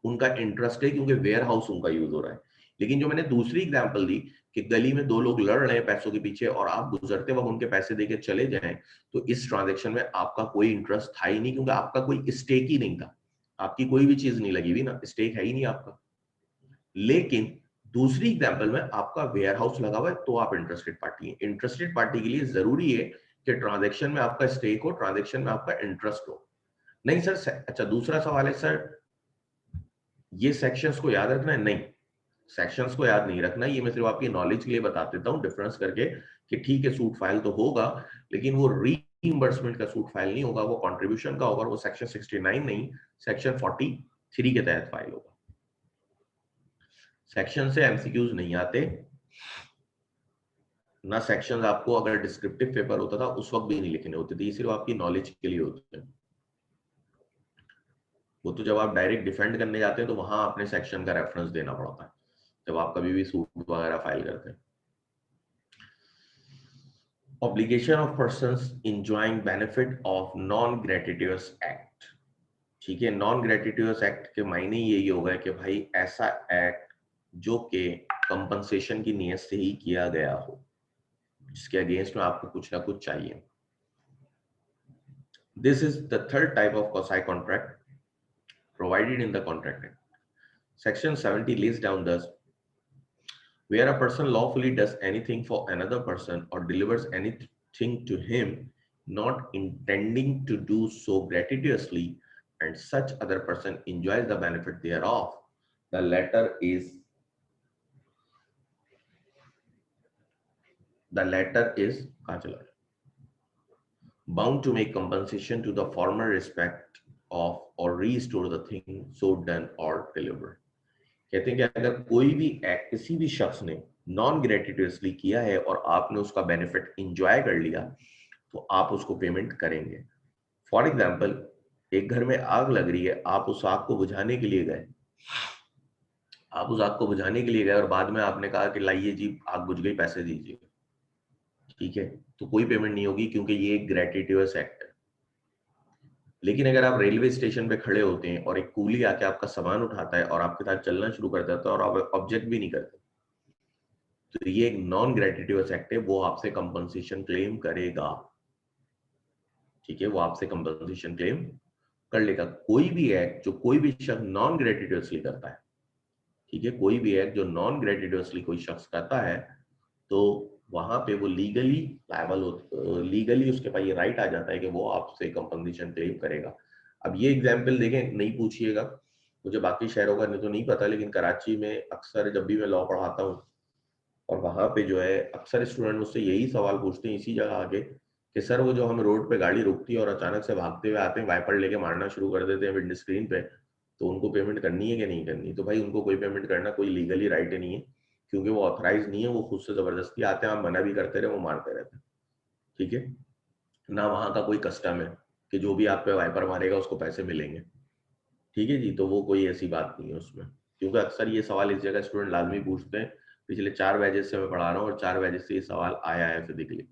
उनका इंटरेस्ट है क्योंकि वेयर हाउस उनका यूज हो रहा है. लेकिन जो मैंने दूसरी एग्जांपल दी कि गली में दो लोग लड़ रहे हैं पैसों के पीछे और आप गुजरते वक्त उनके पैसे देके चले जाएं, तो इस ट्रांजैक्शन में आपका कोई इंटरेस्ट था ही नहीं, क्योंकि आपका कोई स्टेक ही नहीं था, आपकी कोई भी चीज नहीं लगी हुई ना, स्टेक है ही नहीं आपका. लेकिन दूसरी एग्जांपल में आपका वेयर हाउस लगा हुआ है तो आप इंटरेस्टेड पार्टी हैं. इंटरेस्टेड पार्टी के लिए जरूरी है कि ट्रांजैक्शन में आपका स्टेक हो, ट्रांजैक्शन में आपका इंटरेस्ट हो. नहीं सर, अच्छा दूसरा सवाल है सर, ये सेक्शंस को याद रखना है? नहीं, सेक्शंस को याद नहीं रखना, ये मैं सिर्फ आपकी नॉलेज के लिए बता देता हूँ डिफरेंस करके कि ठीक है सूट फाइल तो होगा, लेकिन वो रीइंबर्समेंट का सूट फाइल नहीं होगा, वो कंट्रीब्यूशन का होगा, वो सेक्शन 69 नहीं, सेक्शन 43 के तहत फाइल होगा. सेक्शन से एमसीक्यूज नहीं आते, ना सेक्शंस आपको अगर डिस्क्रिप्टिव पेपर होता था उस वक्त भी नहीं लिखने होते थे, ये सिर्फ आपकी नॉलेज के लिए होते हैं। वो तो जब आप डायरेक्ट डिफेंड करने जाते हैं तो वहां अपने सेक्शन का रेफरेंस देना पड़ता है, जब आप कभी भी सूट वगैरह फाइल करते हैं। Obligation of persons enjoying benefit of non gratuitous act. ठीक है, नॉन ग्रेटिट्यूस एक्ट के मायने यही होगा कि भाई ऐसा एक्ट जो कि कंपनसेशन की नीयत से ही किया गया हो, जिसके अगेंस्ट में आपको कुछ ना कुछ चाहिए। This is the third type of quasi contract provided in the contract act. Section 70 lays down thus: where a person lawfully does anything for another person or delivers anything to him, not intending to do so gratuitously, and such other person enjoys the benefit thereof, the latter is bound to make compensation to the former respect of or restore the thing so done or delivered. कहते हैं कि अगर कोई भी act किसी भी शख्स ने नॉन ग्रेटिट्यूसली किया है और आपने उसका बेनिफिट इंजॉय कर लिया, तो आप उसको पेमेंट करेंगे। फॉर एग्जाम्पल, एक घर में आग लग रही है, आप उस आग को बुझाने के लिए गए, और बाद में आपने कहा कि लाइए जी आग बुझ गई, पैसे दीजिए, ठीक है, तो कोई पेमेंट नहीं होगी क्योंकि ये एक ग्रेटिट्यूस एक्ट है। लेकिन अगर आप रेलवे स्टेशन पे खड़े होते हैं और एक कूली आके आपका सामान उठाता है और आपके साथ चलना शुरू कर देता है और आप ऑब्जेक्ट भी नहीं करते, तो ये एक नॉन ग्रेटिट्यूस एक्ट है, वो आपसे कंपनसेशन क्लेम करेगा। ठीक है, वो आपसे कंपनसेशन क्लेम कर लेगा। कोई भी एक्ट जो कोई भी शख्स नॉन ग्रेटिट्यूसली करता है, ठीक है, कोई भी एक्ट जो नॉन ग्रेटिट्यूसली कोई शख्स करता है, तो वहां पे वो लीगली लायबल लीगली उसके पास ये राइट आ जाता है कि वो आपसे कंपनसेशन क्लेम करेगा। अब ये एग्जाम्पल देखें, नहीं पूछिएगा, मुझे बाकी शहरों का तो नहीं पता, लेकिन कराची में अक्सर जब भी मैं लॉ पढ़ाता हूँ और वहां पे जो है अक्सर स्टूडेंट मुझसे यही सवाल पूछते हैं इसी जगह आके कि सर वो जो हम रोड पे गाड़ी रुकती है और अचानक से भागते हुए आते हैं, वाइपर लेके मारना शुरू कर देते हैं विंड स्क्रीन पे, तो उनको पेमेंट करनी है कि नहीं करनी? तो भाई उनको कोई पेमेंट करना कोई लीगली राइट नहीं है, क्योंकि वो ऑथराइज नहीं है, वो खुद से जबरदस्ती आते हैं, आप मना भी करते रहे वो मारते रहते हैं। ठीक है, ना वहां का कोई कस्टम है कि जो भी आप पे वाइपर मारेगा उसको पैसे मिलेंगे। ठीक है जी, तो वो कोई ऐसी बात नहीं है उसमें, क्योंकि अक्सर ये सवाल इस जगह स्टूडेंट लाजमी पूछते हैं। पिछले 4 बैचेस से मैं पढ़ा रहा हूँ और 4 बैचेस से ये सवाल आया है फिजिकली।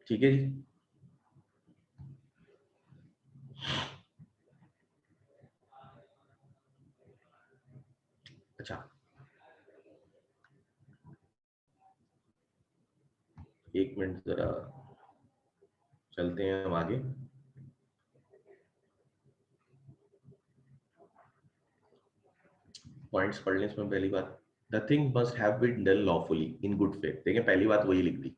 ठीक है जी, अच्छा, एक मिनट जरा चलते हैं हम आगे। पॉइंट्स पढ़ लें इसमें। पहली बात, the thing must have been done lawfully in good faith. देखिए पहली बात वही लिख दी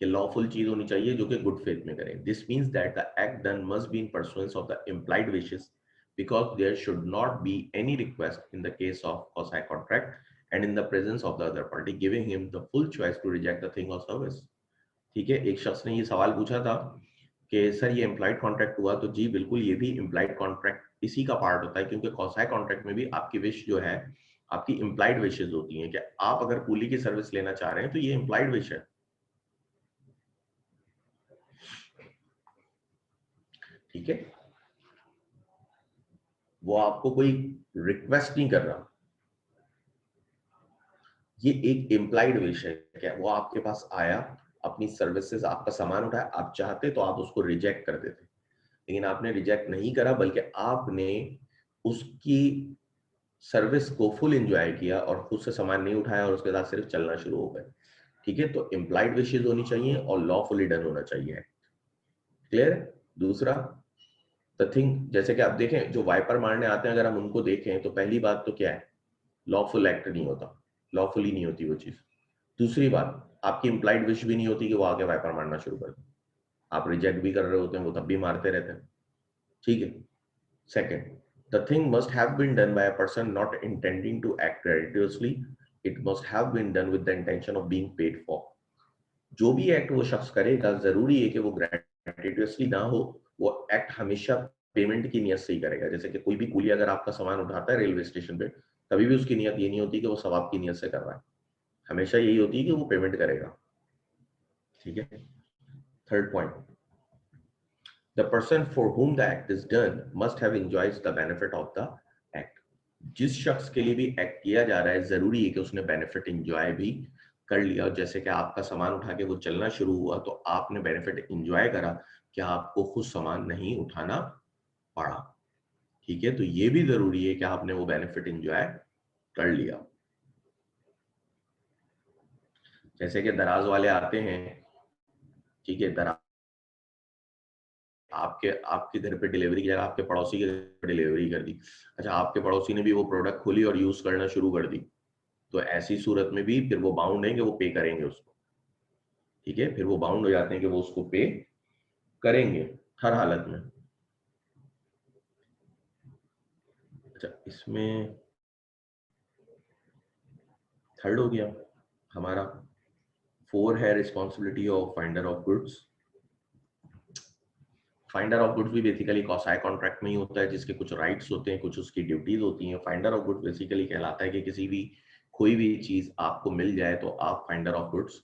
कि लॉफुल चीज होनी चाहिए जो कि गुड फेथ में करें। This means that the act done must be in pursuance of the implied wishes, because there should not be any request in the case of quasi contract and in the presence of the other party giving him the full choice to reject the thing or service। ठीक है, एक शख्स ने ये सवाल पूछा था कि सर ये इम्प्लाइड कॉन्ट्रैक्ट हुआ, तो जी बिल्कुल ये भी इम्प्लाइड कॉन्ट्रैक्ट इसी का पार्ट होता है, क्योंकि कॉसाई कॉन्ट्रैक्ट में भी आपकी विश जो है आपकी इम्प्लाइड विशेज होती हैं कि आप अगर कूली की सर्विस लेना चाह रहे हैं तो ये इम्प्लाइड विश है। ठीक है, वो आपको कोई रिक्वेस्ट नहीं कर रहा, ये एक इम्प्लाइड विश है। क्या वो आपके पास आया, अपनी सर्विसेज, आपका सामान उठाया, आप चाहते तो आप उसको रिजेक्ट कर देते, लेकिन आपने रिजेक्ट नहीं करा, बल्कि आपने उसकी सर्विस को फुल एंजॉय किया और खुद से सामान नहीं उठाया और उसके साथ सिर्फ चलना शुरू हो गए। ठीक है, तो इम्प्लाइड विशेज होनी चाहिए और लॉफुली डन होना चाहिए। क्लियर है? दूसरा, द थिंग, जैसे कि आप देखें जो वाइपर मारने आते हैं, अगर हम उनको देखें तो पहली बात तो क्या है, लॉफुल एक्ट नहीं होता, लॉफुली नहीं होती वो चीज। दूसरी बात, आपकी इम्प्लाइड विश भी नहीं होती कि वो आके वाइपर मारना शुरू कर दे, आप रिजेक्ट भी कर रहे होते हैं, वो तब भी मारते रहते हैं। ठीक है, second, the thing must have been done by a person not intending to act gratuitously, it must have been done with the intention of being paid for। जो भी एक्ट वो शख्स करेगा जरूरी है कि वो ग्रेटिटुअसली ना हो, वो एक्ट हमेशा पेमेंट की नियत से ही करेगा। जैसे कि कोई भी कूली अगर आपका सामान उठाता है रेलवे स्टेशन पे, कभी भी उसकी नियत ये नहीं होती कि वो सवाब की नियत से कर रहा है, हमेशा यही होती है कि वो पेमेंट करेगा। ठीक है। Third point, the person for whom the act is done must have enjoys the benefit of the act। जिस शख्स के लिए भी एक्ट किया जा रहा है जरूरी है कि उसने बेनिफिट एंजॉय भी कर लिया। जैसे कि आपका सामान उठा के वो चलना शुरू हुआ तो आपने बेनिफिट एंजॉय करा, क्या आपको खुद सामान नहीं उठाना पड़ा। ठीक है, तो ये भी जरूरी है कि आपने वो बेनिफिट एंजॉय कर लिया। जैसे कि दराज वाले आते हैं, ठीक है, दराज आपके आपके घर पे डिलीवरी की जगह आपके पड़ोसी के घर पे डिलीवरी कर दी। अच्छा, आपके पड़ोसी ने भी वो प्रोडक्ट खोली और यूज करना शुरू कर दी, तो ऐसी सूरत में भी फिर वो बाउंड है कि वो पे करेंगे उसको। ठीक है, फिर वो बाउंड हो जाते हैं कि वो उसको पे करेंगे हर हालत में। अच्छा, इसमें थर्ड हो गया हमारा। 4 है responsibility of finder of goods. Finder of goods भी बेसिकली कॉसाई कॉन्ट्रैक्ट में ही होता है, जिसके कुछ राइट्स होते हैं, कुछ उसकी ड्यूटीज होती हैं। फाइंडर ऑफ गुड्स बेसिकली कहलाता है कि किसी भी कोई भी चीज आपको मिल जाए तो आप फाइंडर ऑफ गुड्स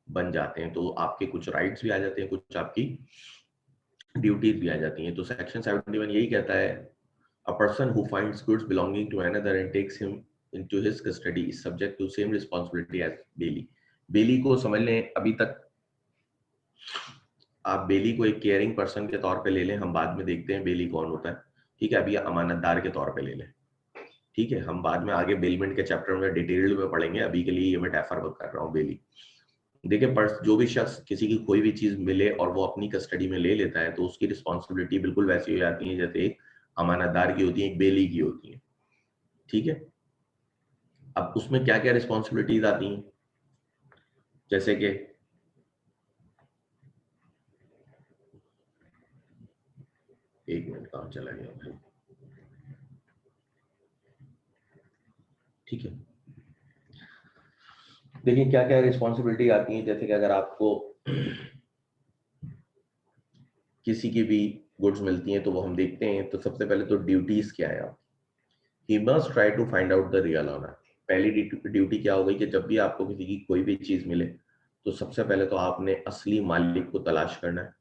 बन जाते हैं, तो आपके कुछ राइट्स भी आ जाते हैं, कुछ आपकी ड्यूटीज भी आ जाती हैं। तो सेक्शन 71 यही कहता है, a person who finds goods belonging to another and takes him into his custody is subject to same responsibility as bailee. Bailee को समझ लें, अभी तक आप बेली को एक केयरिंग पर्सन के तौर पे ले लें, हम बाद में देखते हैं बेली कौन होता है। ठीक है, अभी अमानतदार के तौर पे ले लें। ठीक है, हम बाद में आगे बेलमेंट के चैप्टर में डिटेल्ड में पढ़ेंगे, अभी के लिए ये मैं रेफर कर रहा हूँ बेली। देखिए, जो भी शख्स किसी की कोई भी चीज मिले और वो अपनी कस्टडी में ले लेता है तो उसकी रिस्पॉन्सिबिलिटी बिल्कुल वैसी हो जाती है जैसे एक अमानतदार की होती है, एक बेली की होती है। ठीक है, अब उसमें क्या क्या रिस्पॉन्सिबिलिटीज आती हैं, जैसे कि एक मिनट काम चला गया भाई। ठीक है, देखिए क्या क्या रिस्पॉन्सिबिलिटी आती है। जैसे कि अगर आपको किसी की भी गुड्स मिलती हैं तो वो हम देखते हैं, तो सबसे पहले तो ड्यूटीज क्या है। He must try to find out the real owner. पहली ड्यूटी क्या हो गई कि जब भी आपको किसी की कोई भी चीज मिले तो सबसे पहले तो आपने असली मालिक को तलाश करना है।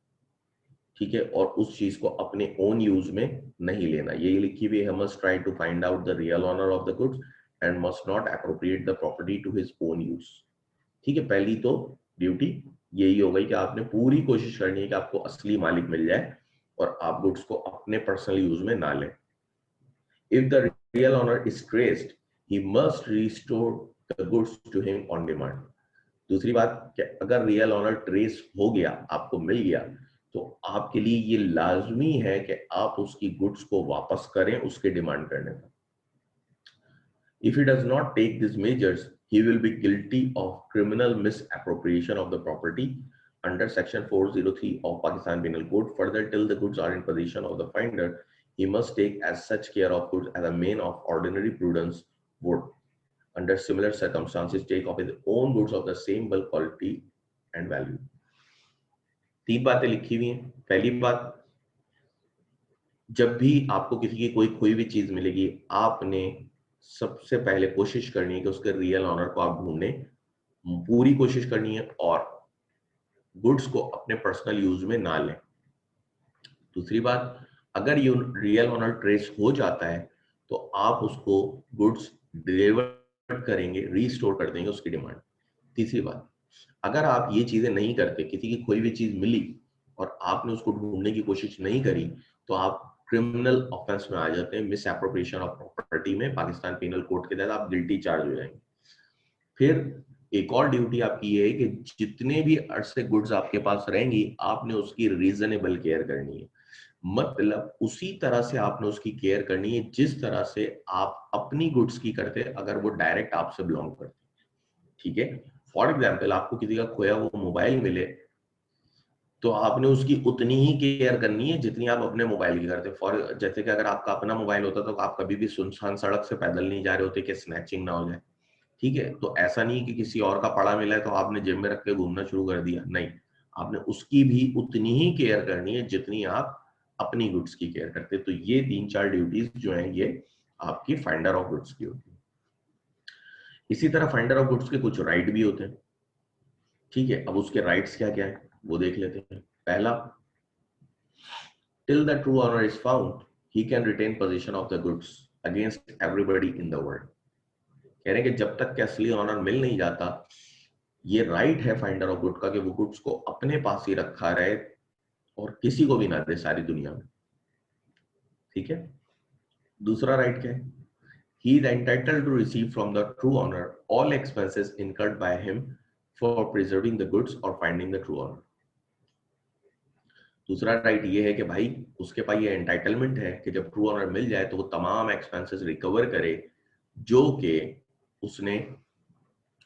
ठीक है, और उस चीज को अपने ओन यूज में नहीं लेना। यही लिखी हुई है, must try to find out the real owner of the goods and must not appropriate the property to his own use. ठीक है, पहली तो ड्यूटी यही हो गई कि आपने पूरी कोशिश करनी है कि आपको असली मालिक मिल जाए और आप गुड्स को अपने पर्सनल यूज में ना लें। If the real owner is traced, he must restore the goods to him on demand। दूसरी बात कि अगर रियल ऑनर ट्रेस हो गया, आपको मिल गया, तो आपके लिए ये लाजमी है कि आप उसकी गुड्स को वापस करें उसके डिमांड करने पर। If he does not take these measures, he will be guilty of criminal misappropriation of the property under section 403 of Pakistan Penal Code. Further, till the goods are in possession of the finder, he must take as such care of goods as a man of ordinary prudence would, under similar circumstances, take of his own goods of the same bulk, quality and value। तीन बातें लिखी हुई हैं। पहली बात, जब भी आपको किसी की कोई खोई हुई चीज मिलेगी, आपने सबसे पहले कोशिश करनी है कि उसके रियल ऑनर को आप ढूंढने, पूरी कोशिश करनी है और गुड्स को अपने पर्सनल यूज में ना लें। दूसरी बात, अगर ये रियल ऑनर ट्रेस हो जाता है तो आप उसको गुड्स डिलीवर करेंगे, रीस्टोर कर देंगे उसकी डिमांड। तीसरी बात, अगर आप ये चीजें नहीं करते, किसी की कोई भी चीज मिली और आपने उसको ढूंढने की कोशिश नहीं करी, तो आप क्रिमिनल ऑफेंस में आ जाते हैं, मिस एप्रोप्रिएशन ऑफ प्रॉपर्टी में पाकिस्तान पेनल कोड के तहत आप गिल्टी चार्ज हो जाएंगे। फिर एक और ड्यूटी आपकी ये है कि जितने भी अरसे गुड्स आपके पास रहेंगी, आपने उसकी रीजनेबल केयर करनी है। मतलब उसी तरह से आपने उसकी केयर करनी है जिस तरह से आप अपनी गुड्स की करते अगर वो डायरेक्ट आपसे बिलोंग करते। ठीक है, फॉर एग्जाम्पल आपको किसी का खोया हुआ मोबाइल मिले तो आपने उसकी उतनी ही केयर करनी है जितनी आप अपने मोबाइल की करते। फॉर जैसे कि अगर आपका अपना मोबाइल होता तो आप कभी भी सुनसान सड़क से पैदल नहीं जा रहे होते कि स्नैचिंग ना हो जाए। ठीक है, तो ऐसा नहीं कि किसी और का पड़ा मिला है तो आपने जेब में रख के घूमना शुरू कर दिया, नहीं, आपने उसकी भी उतनी ही केयर करनी है जितनी आप अपनी गुड्स की केयर करते हैं। तो ये 3-4 ड्यूटीज जो हैं ये आपकी फाइंडर ऑफ गुड्स की होती है। इसी तरह फाइंडर ऑफ गुड्स के कुछ राइट भी होते हैं, ठीक है। अब उसके राइट्स क्या क्या है वो देख लेते हैं। पहला, till the true owner is found he can retain position of the goods against everybody in the world. कह रहे हैं कि जब तक के असली ऑनर मिल नहीं जाता, ये राइट है फाइंडर ऑफ गुड का कि वो गुड्स को अपने पास ही रखा रहे और किसी को भी ना दे सारी दुनिया में, ठीक है। दूसरा राइट क्या है? He is entitled to receive from the true owner all expenses incurred by him for preserving the goods or finding the true owner. दूसरा राइट ये है कि भाई उसके पास ये एंटाइटलमेंट है कि जब ट्रू ऑनर मिल जाए तो वो तमाम एक्सपेंसेस रिकवर करे जो कि उसने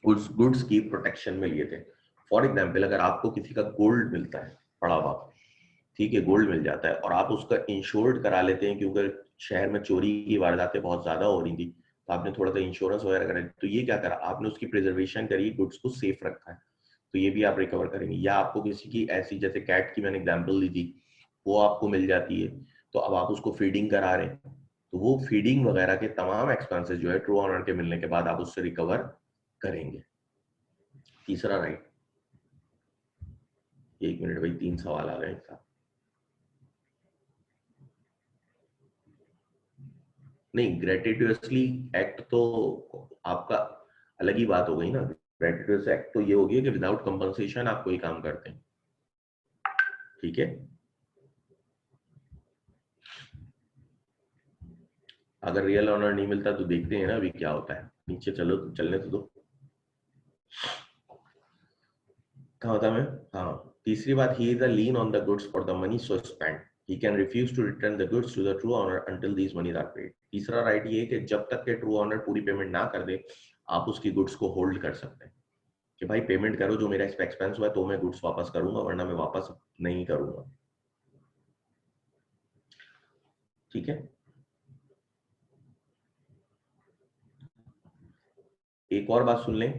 उस गुड्स की प्रोटेक्शन में लिए थे। फॉर एग्जाम्पल, अगर आपको किसी का गोल्ड मिलता है पड़ा हुआ, ठीक है, गोल्ड मिल जाता है और आप उसका इंश्योर्ड करा लेते हैं क्योंकि शहर में चोरी की वारदातें बहुत ज्यादा हो रही थी, तो आपने थोड़ा सा इंश्योरेंस वगैरह करा, तो ये क्या करा आपने, उसकी प्रिजर्वेशन करी, गुड्स को सेफ रखा है, तो ये भी आप रिकवर करेंगे। या आपको किसी की ऐसी, जैसे कैट की मैंने एग्जांपल दी थी, वो आपको मिल जाती है, तो अब आप उसको फीडिंग करा रहे हैं, तो वो फीडिंग वगैरह के तमाम एक्सपेंसेस जो है ट्रू ऑनर के मिलने के बाद आप उससे रिकवर करेंगे। तीसरा राइट, एक मिनट भाई, 3 सवाल आ गए एक साथ। नहीं, ग्रेटिट्यूसली एक्ट तो आपका अलग ही बात हो गई ना। ग्रेटिट्यूस एक्ट तो ये हो गया कि विदाउट कंपनसेशन आप कोई काम करते हैं, ठीक है। अगर रियल ऑनर नहीं मिलता तो देखते हैं ना अभी क्या होता है, नीचे चलो तो चलने तो दो। कहाँ था मैं? हाँ, तीसरी बात, he is a lean on the goods for the money so spend, he can refuse to return the goods to the true owner until these monies are paid। तीसरा राइट ये है कि जब तक के ट्रू ऑनर पूरी payment ना कर दे, आप उसकी गुड्स को होल्ड कर सकते हैं कि भाई पेमेंट करो, जो मेरा एक्सपेंस हुआ है तो मैं गुड्स वापस करूंगा, वरना मैं वापस नहीं करूंगा, ठीक है। एक और बात सुन लें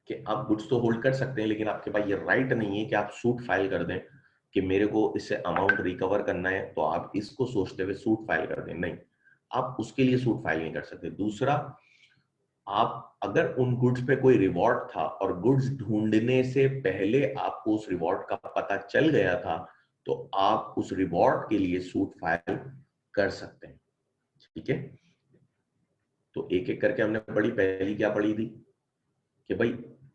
कि आप गुड्स तो होल्ड कर सकते हैं, लेकिन आपके पास ये राइट नहीं है कि आप सूट फाइल कर दें कि मेरे को इससे अमाउंट रिकवर करना है, तो आप इसको सोचते हुए सूट फाइल कर दें, नहीं, आप उसके लिए सूट फाइल नहीं कर सकते। दूसरा, आप अगर उन गुड्स पे कोई रिवॉर्ड था और गुड्स ढूंढने से पहले आपको उस रिवॉर्ड का पता चल गया था, तो आप उस रिवॉर्ड के लिए सूट फाइल कर सकते हैं, ठीक है। तो एक एक करके हमने पढ़ी। पहली क्या पढ़ी थी कि भाई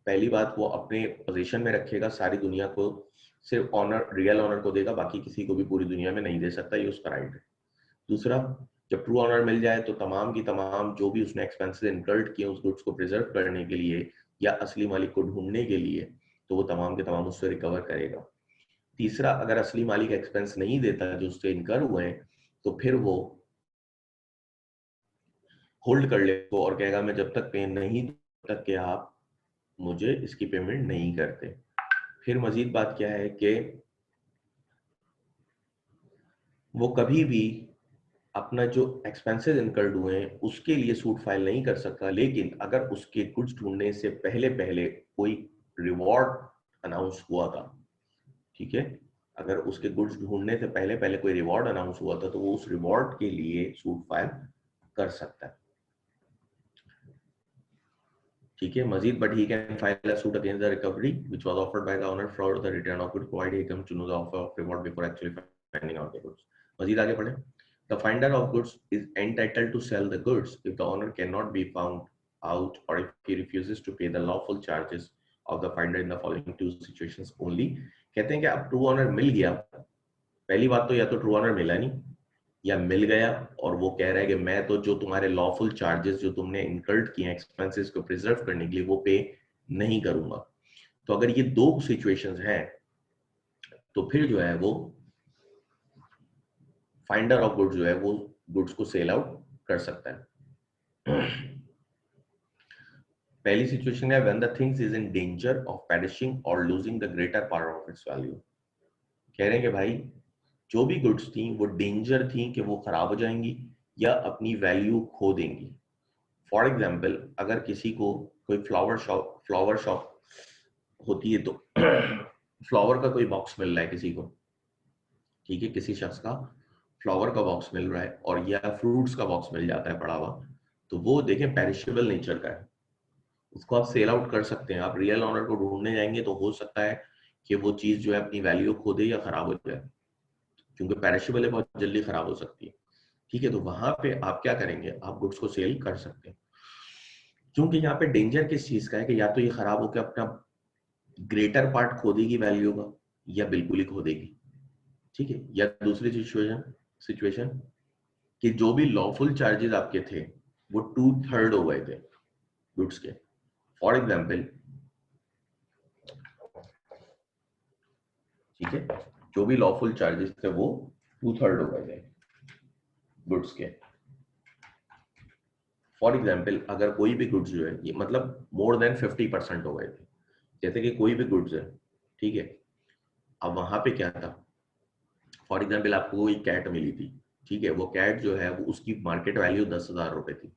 पहली बात, वो अपने पोजीशन में रखेगा, सारी दुनिया को सिर्फ ऑनर, रियल ऑनर को देगा, बाकी किसी को भी पूरी दुनिया में नहीं दे सकता, ये उसका राइट है। दूसरा, जब ट्रू ऑनर मिल जाए तो तमाम की तमाम जो भी उसने एक्सपेंसेस इनकर्ड किए उस गुड्स को प्रिजर्व करने के लिए या असली मालिक को ढूंढने के लिए, तो वो तमाम के तमाम उससे रिकवर करेगा। तीसरा, अगर असली मालिक एक्सपेंस नहीं देता जो उससे इनकर हुए हैं, तो फिर वो होल्ड कर ले और कहेगा मैं जब तक पे नहीं तब तक के आप मुझे इसकी पेमेंट नहीं करते। फिर मजीद बात क्या है कि वो कभी भी अपना जो एक्सपेंसेस इनकर्ड हुए हैं उसके लिए सूट फाइल नहीं कर सकता, लेकिन अगर उसके गुड्स ढूंढने से पहले पहले कोई रिवॉर्ड अनाउंस हुआ था, ठीक है, अगर उसके गुड्स ढूंढने से पहले पहले कोई रिवॉर्ड अनाउंस हुआ था तो वो उस रिवॉर्ड के लिए सूट फाइल कर सकता है, ठीक है। Majeed, but he can file a suit against the recovery which was offered by the owner for the return of goods provided he comes to know the offer of reward before actually finding out the goods. Majeed आगे पढ़ें। The finder of goods is entitled to sell the goods if the owner cannot be found out or if he refuses to pay the lawful charges of the finder in the following two situations only। कहते हैं कि अब true honour मिल गया, पहली बात तो या तो ट्रू ऑनर मिला नहीं या मिल गया और वो कह रहा है कि मैं तो जो तुम्हारे लॉफुल चार्जेस जो तुमने इनकर्ड किए एक्सपेंसेस को प्रिजर्व करने के लिए वो पे नहीं करूंगा। तो अगर ये दो सिचुएशंस हैं तो फिर जो है वो फाइंडर ऑफ गुड्स जो है वो गुड्स को सेल आउट कर सकता है। पहली सिचुएशन है when the things is in danger of perishing और losing the greater part of its value. कह रहे हैं कि भाई जो भी गुड्स थी वो डेंजर थी कि वो खराब हो जाएंगी या अपनी वैल्यू खो देंगी। फॉर एग्जाम्पल, अगर किसी को कोई फ्लावर शॉप होती है तो फ्लावर का कोई बॉक्स मिल रहा है किसी को, ठीक है, किसी शख्स का फ्लावर का बॉक्स मिल रहा है और या फ्रूट्स का बॉक्स मिल जाता है पड़ा हुआ, तो वो देखें पेरिशेबल नेचर का है, उसको आप सेल आउट कर सकते हैं। आप रियल ऑनर को ढूंढने जाएंगे तो हो सकता है कि वो चीज जो है अपनी वैल्यू खो दे या खराब हो जाए, क्योंकि पेरिशेबल है, बहुत जल्दी खराब हो सकती है। ठीक है, तो वहां पे आप क्या करेंगे, आप गुड्स को सेल कर सकते हैं। क्योंकि यहाँ पे डेंजर किस चीज का है कि या तो ये खराब होकर अपना ग्रेटर पार्ट खो देगी वैल्यू का, या बिल्कुल ही खो देगी। ठीक है, या दूसरी सिचुएशन कि जो भी लॉफुल चार्जेस आपके थे वो 2/3 हो गए थे गुड्स के। फॉर एग्जाम्पल, ठीक है, जो भी लॉफुल चार्जेस थे वो 2/3 हो गए थे गुड्स के। फॉर एग्जाम्पल, अगर कोई भी गुड्स जो है, ये मतलब मोर देन 50% हो गए थे, जैसे कि कोई भी गुड्स है, ठीक है, अब वहां पे क्या था, फॉर एग्जाम्पल आपको कोई कैट मिली थी, ठीक है, वो कैट जो है वो उसकी मार्केट वैल्यू 10,000 रुपए थी,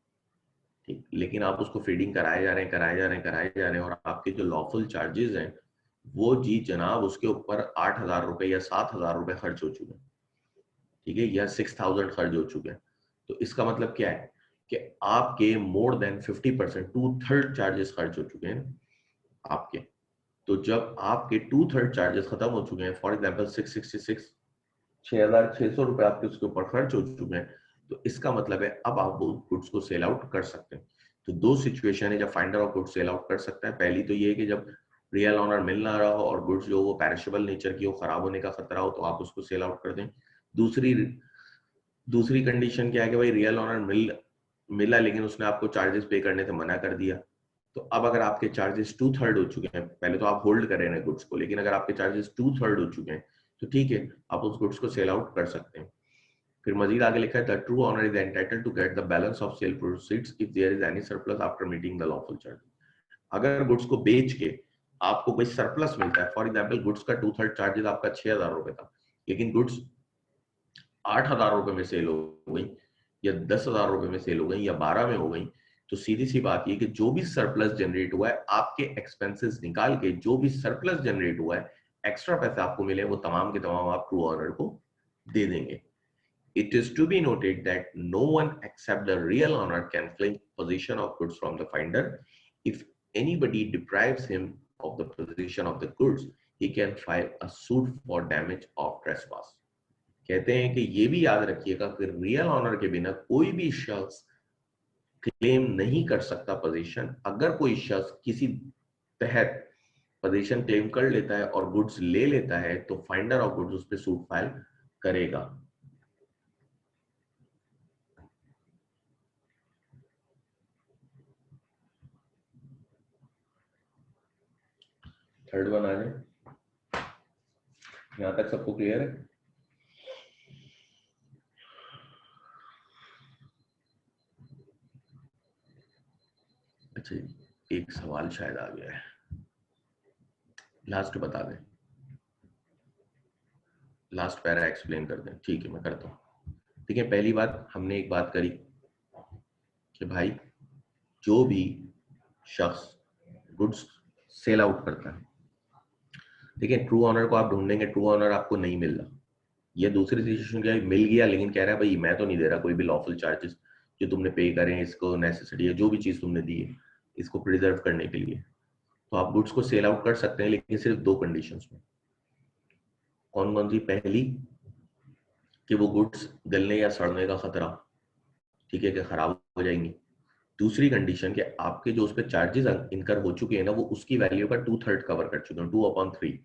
ठीक, लेकिन आप उसको फीडिंग कराए जा रहे हैं, कराए जा रहे हैं, कराए जा रहे हैं, और आपके जो लॉफुल चार्जेस हैं वो जी जनाब उसके ऊपर 8,000 रुपए या 7,000 रुपए खर्च हो चुके हैं, ठीक है, या 6,000 खर्च हो चुके हैं। तो इसका मतलब क्या है कि आपके मोर देन 50%, 2/3 चार्जेस खर्च हो चुके हैं आपके। तो जब आपके 2/3 चार्जेस खत्म हो चुके हैं, फॉर एग्जाम्पल 666, 6,600 रुपए आपके उसके ऊपर खर्च हो चुके हैं, तो इसका मतलब है अब आप वो गुड्स को सेल आउट कर सकते हैं। तो दो सिचुएशन है जब finder of goods sell out कर सकता है। पहली तो ये है कि जब रियल ऑनर मिल ना रहा हो और गुड्स जो वो पेरिशेबल नेचर की हो, खराब होने का खतरा हो, तो आप उसको सेल आउट कर दें। दूसरी दूसरी कंडीशन क्या है कि भाई रियल ऑनर मिला लेकिन उसने आपको चार्जेस पे करने से मना कर दिया, तो अब अगर आपके चार्जेस 2/3 हो चुके हैं, पहले तो आप होल्ड कर रहे हैं गुड्स को, लेकिन अगर आपके चार्जेस 2/3 हो चुके हैं तो ठीक है, आप उस गुड्स को सेल आउट कर सकते हैं। फिर मजीद आगे लिखा है the true owner is entitled to get the balance of sale proceeds if there is any surplus after meeting the lawful charge. अगर गुड्स को बेच के आपको कोई सरप्लस मिलता है, फॉर एग्जांपल गुड्स का 2/3 चार्जेस आपका 6,000 रुपए था, लेकिन गुड्स 8,000 रुपए में सेल हो गई, या 10,000 रुपए में सेल हो गई, या 12 में हो गई, तो सीधी सी बात ये कि जो भी सरप्लस जनरेट हुआ है, आपके एक्सपेंसेस निकाल के जो भी सरप्लस जनरेट हुआ है, एक्स्ट्रा पैसे आपको मिले, वो तमाम के तमाम आप ट्रू ऑनर को दे देंगे। It is to be noted that no one except the real owner can claim possession of goods from the finder. If anybody deprives him of the possession of the goods, he can file a suit for damage of trespass. कहते हैं कि ये भी याद रखिएगा कि real honour के बिना कोई भी शख्स क्लेम नहीं कर सकता पोजीशन। अगर कोई शख्स किसी तहत पोजीशन क्लेम कर लेता है और गुड्स ले लेता है, तो फाइंडर ऑफ गुड्स उस पर सूट फाइल करेगा। थर्ड वन आ जाए, यहां तक सबको क्लियर है? अच्छा, एक सवाल शायद आ गया है, लास्ट बता दें, लास्ट पैरा एक्सप्लेन कर दें। ठीक है, मैं करता हूँ। ठीक है, पहली बात हमने एक बात करी कि भाई जो भी शख्स गुड्स सेल आउट करता है, ठीक है, ट्रू ऑनर को आप ढूंढेंगे, ट्रू ऑनर आपको नहीं मिल रहा, या दूसरी सिचुएशन क्या है, मिल गया लेकिन कह रहा है भाई मैं तो नहीं दे रहा कोई भी लॉफुल चार्जेस जो तुमने पे करे हैं, इसको नेसेसिटी है जो भी चीज तुमने दी है इसको प्रिजर्व करने के लिए, तो आप गुड्स को सेल आउट कर सकते हैं, लेकिन सिर्फ दो कंडीशंस में। कौन कौन सी? पहली कि वो गुड्स गलने या सड़ने का खतरा, ठीक है, कि खराब हो जाएंगी। दूसरी कंडीशन कि आपके जो उस पर चार्जेस इनकर हो चुके हैं ना, वो उसकी वैल्यू का 2/3 कवर कर चुके हैं, 2/3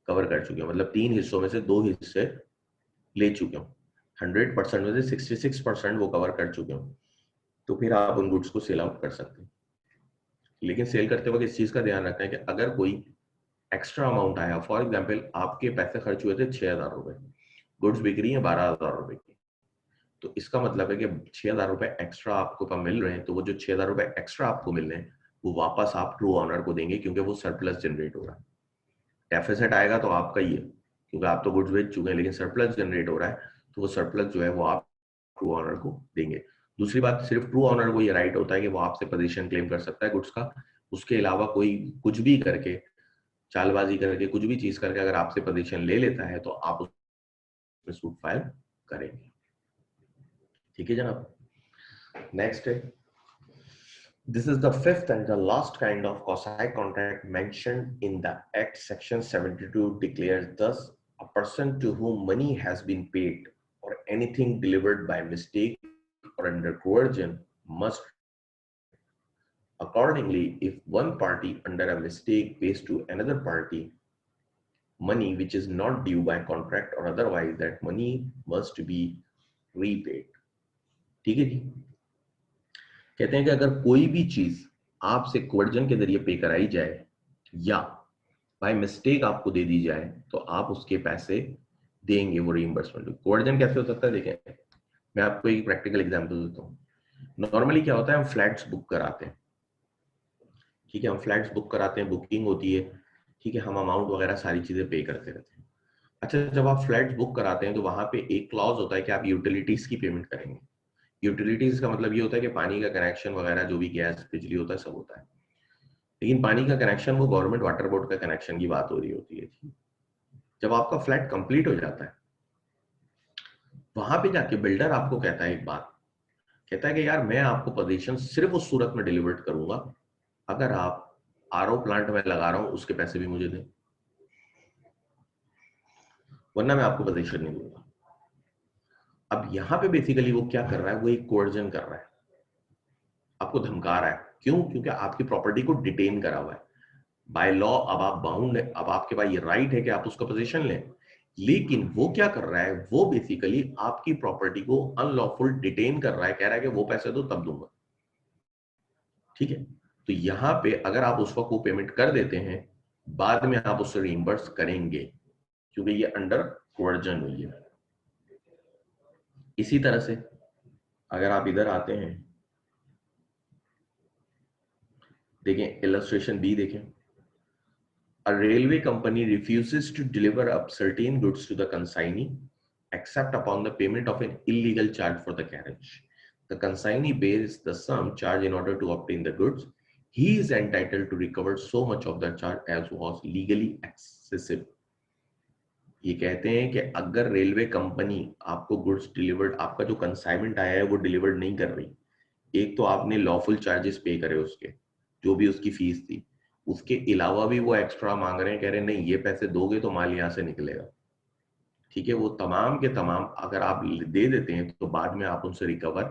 कवर कर चुके हैं, मतलब 3 हिस्सों में से 2 हिस्से ले चुके हो, 100% में से 66% वो कवर कर चुके हो, तो फिर आप उन गुड्स को सेल आउट कर सकते हैं। लेकिन सेल करते वक्त इस चीज का ध्यान रखना है कि अगर कोई एक्स्ट्रा अमाउंट आया, फॉर एग्जाम्पल आपके पैसे खर्च हुए थे 6,000 रुपए, गुड्स बिक रही है 12,000 रुपए की, तो इसका मतलब है कि 6,000 रुपए एक्स्ट्रा आपको कब मिल रहे हैं, तो वो जो 6,000 रुपए एक्स्ट्रा आपको मिल रहे हैं वो वापस आप ट्रू ऑनर को देंगे, क्योंकि वो सरप्लस जनरेट हो रहा है। डेफिसिट आएगा तो आपका ही है, क्योंकि आप तो गुड्स बेच चुके हैं, लेकिन सरप्लस जनरेट हो रहा है तो वो सरप्लस जो है वो आप ट्रू ऑनर को देंगे। दूसरी बात, सिर्फ ट्रू ऑनर को ये राइट होता है कि वो आपसे पोजीशन क्लेम कर सकता है गुड्स का, उसके अलावा कोई कुछ भी करके, चालबाजी करके, कुछ भी चीज करके अगर आपसे पोजीशन ले लेता है तो आप उसमें सूट फाइल करेंगे। ठीक है जनाब। नेक्स्ट है, this is the fifth and the last kind of quasi contract mentioned in the act. Section 72 declares thus, a person to whom money has been paid or anything delivered by mistake or under coercion must. Accordingly, if one party under a mistake pays to another party money which is not due by contract or otherwise, that money must be repaid. ठीक है जी। कहते हैं कि अगर कोई भी चीज आपसे कोर्जन के जरिए पे कराई जाए या बाय मिस्टेक आपको दे दी जाए तो आप उसके पैसे देंगे, वो रीइंबर्समेंट। कोर्जन कैसे हो सकता है, देखें मैं आपको एक प्रैक्टिकल एग्जांपल देता हूँ। नॉर्मली क्या होता है, हम फ्लैट्स बुक कराते हैं, ठीक है, हम फ्लैट्स बुक कराते हैं, बुकिंग होती है, ठीक है, हम अमाउंट वगैरह सारी चीजें पे करते रहते हैं। अच्छा, जब आप फ्लैट्स बुक कराते हैं तो वहां पे एक क्लॉज होता है कि आप यूटिलिटीज की पेमेंट करेंगे। यूटिलिटीज का मतलब ये होता है कि पानी का कनेक्शन वगैरह जो भी गैस बिजली होता है सब होता है, लेकिन पानी का कनेक्शन वो गवर्नमेंट वाटर बोर्ड का कनेक्शन की बात हो रही होती है। जब आपका फ्लैट कंप्लीट हो जाता है, वहां पे जाके बिल्डर आपको कहता है एक बात, कहता है कि यार मैं आपको पोजीशन सिर्फ उस सूरत में डिलीवर करूंगा अगर आप आरओ प्लांट में लगा रहा हूं उसके पैसे भी मुझे दें, वरना मैं आपको पोजीशन नहीं दूंगा। अब यहां पे बेसिकली वो क्या कर रहा है, वो एक कोर्जन कर रहा है, आपको धमका रहा है। क्यों? क्योंकि आपकी प्रॉपर्टी को डिटेन करा हुआ है बाय लॉ। अब आप बाउंड है, अब आपके पास ये राइट है कि आप उसका पोजीशन लें, लेकिन वो क्या कर रहा है, वो बेसिकली आपकी प्रॉपर्टी को अनलॉफुल डिटेन कर रहा है, कह रहा है कि वो पैसे दो तब दूंगा। ठीक है, तो यहां पे अगर आप उस वक्त वो पेमेंट कर देते हैं, बाद में आप उससे रीइंबर्स करेंगे क्योंकि ये अंडर कोर्जन हुई है। इसी तरह से अगर आप इधर आते हैं, देखें इलस्ट्रेशन बी देखें, a railway company refuses to deliver up certain goods to the consignee except upon the payment of an illegal charge for the carriage. The consignee pays the sum charged in order to obtain the goods. He is entitled to recover so much of the charge as was legally accessible. ये कहते हैं कि अगर railway company आपको goods delivered, आपका जो consignment आया है वो डिलीवर्ड नहीं कर रही, एक तो आपने लॉफुल चार्जेस पे करे उसके, जो भी उसकी फीस थी, उसके अलावा भी वो एक्स्ट्रा मांग रहे हैं, कह रहे हैं नहीं ये पैसे दोगे तो माल यहाँ से निकलेगा। ठीक है, वो तमाम के तमाम अगर आप दे देते हैं तो बाद में आप उनसे रिकवर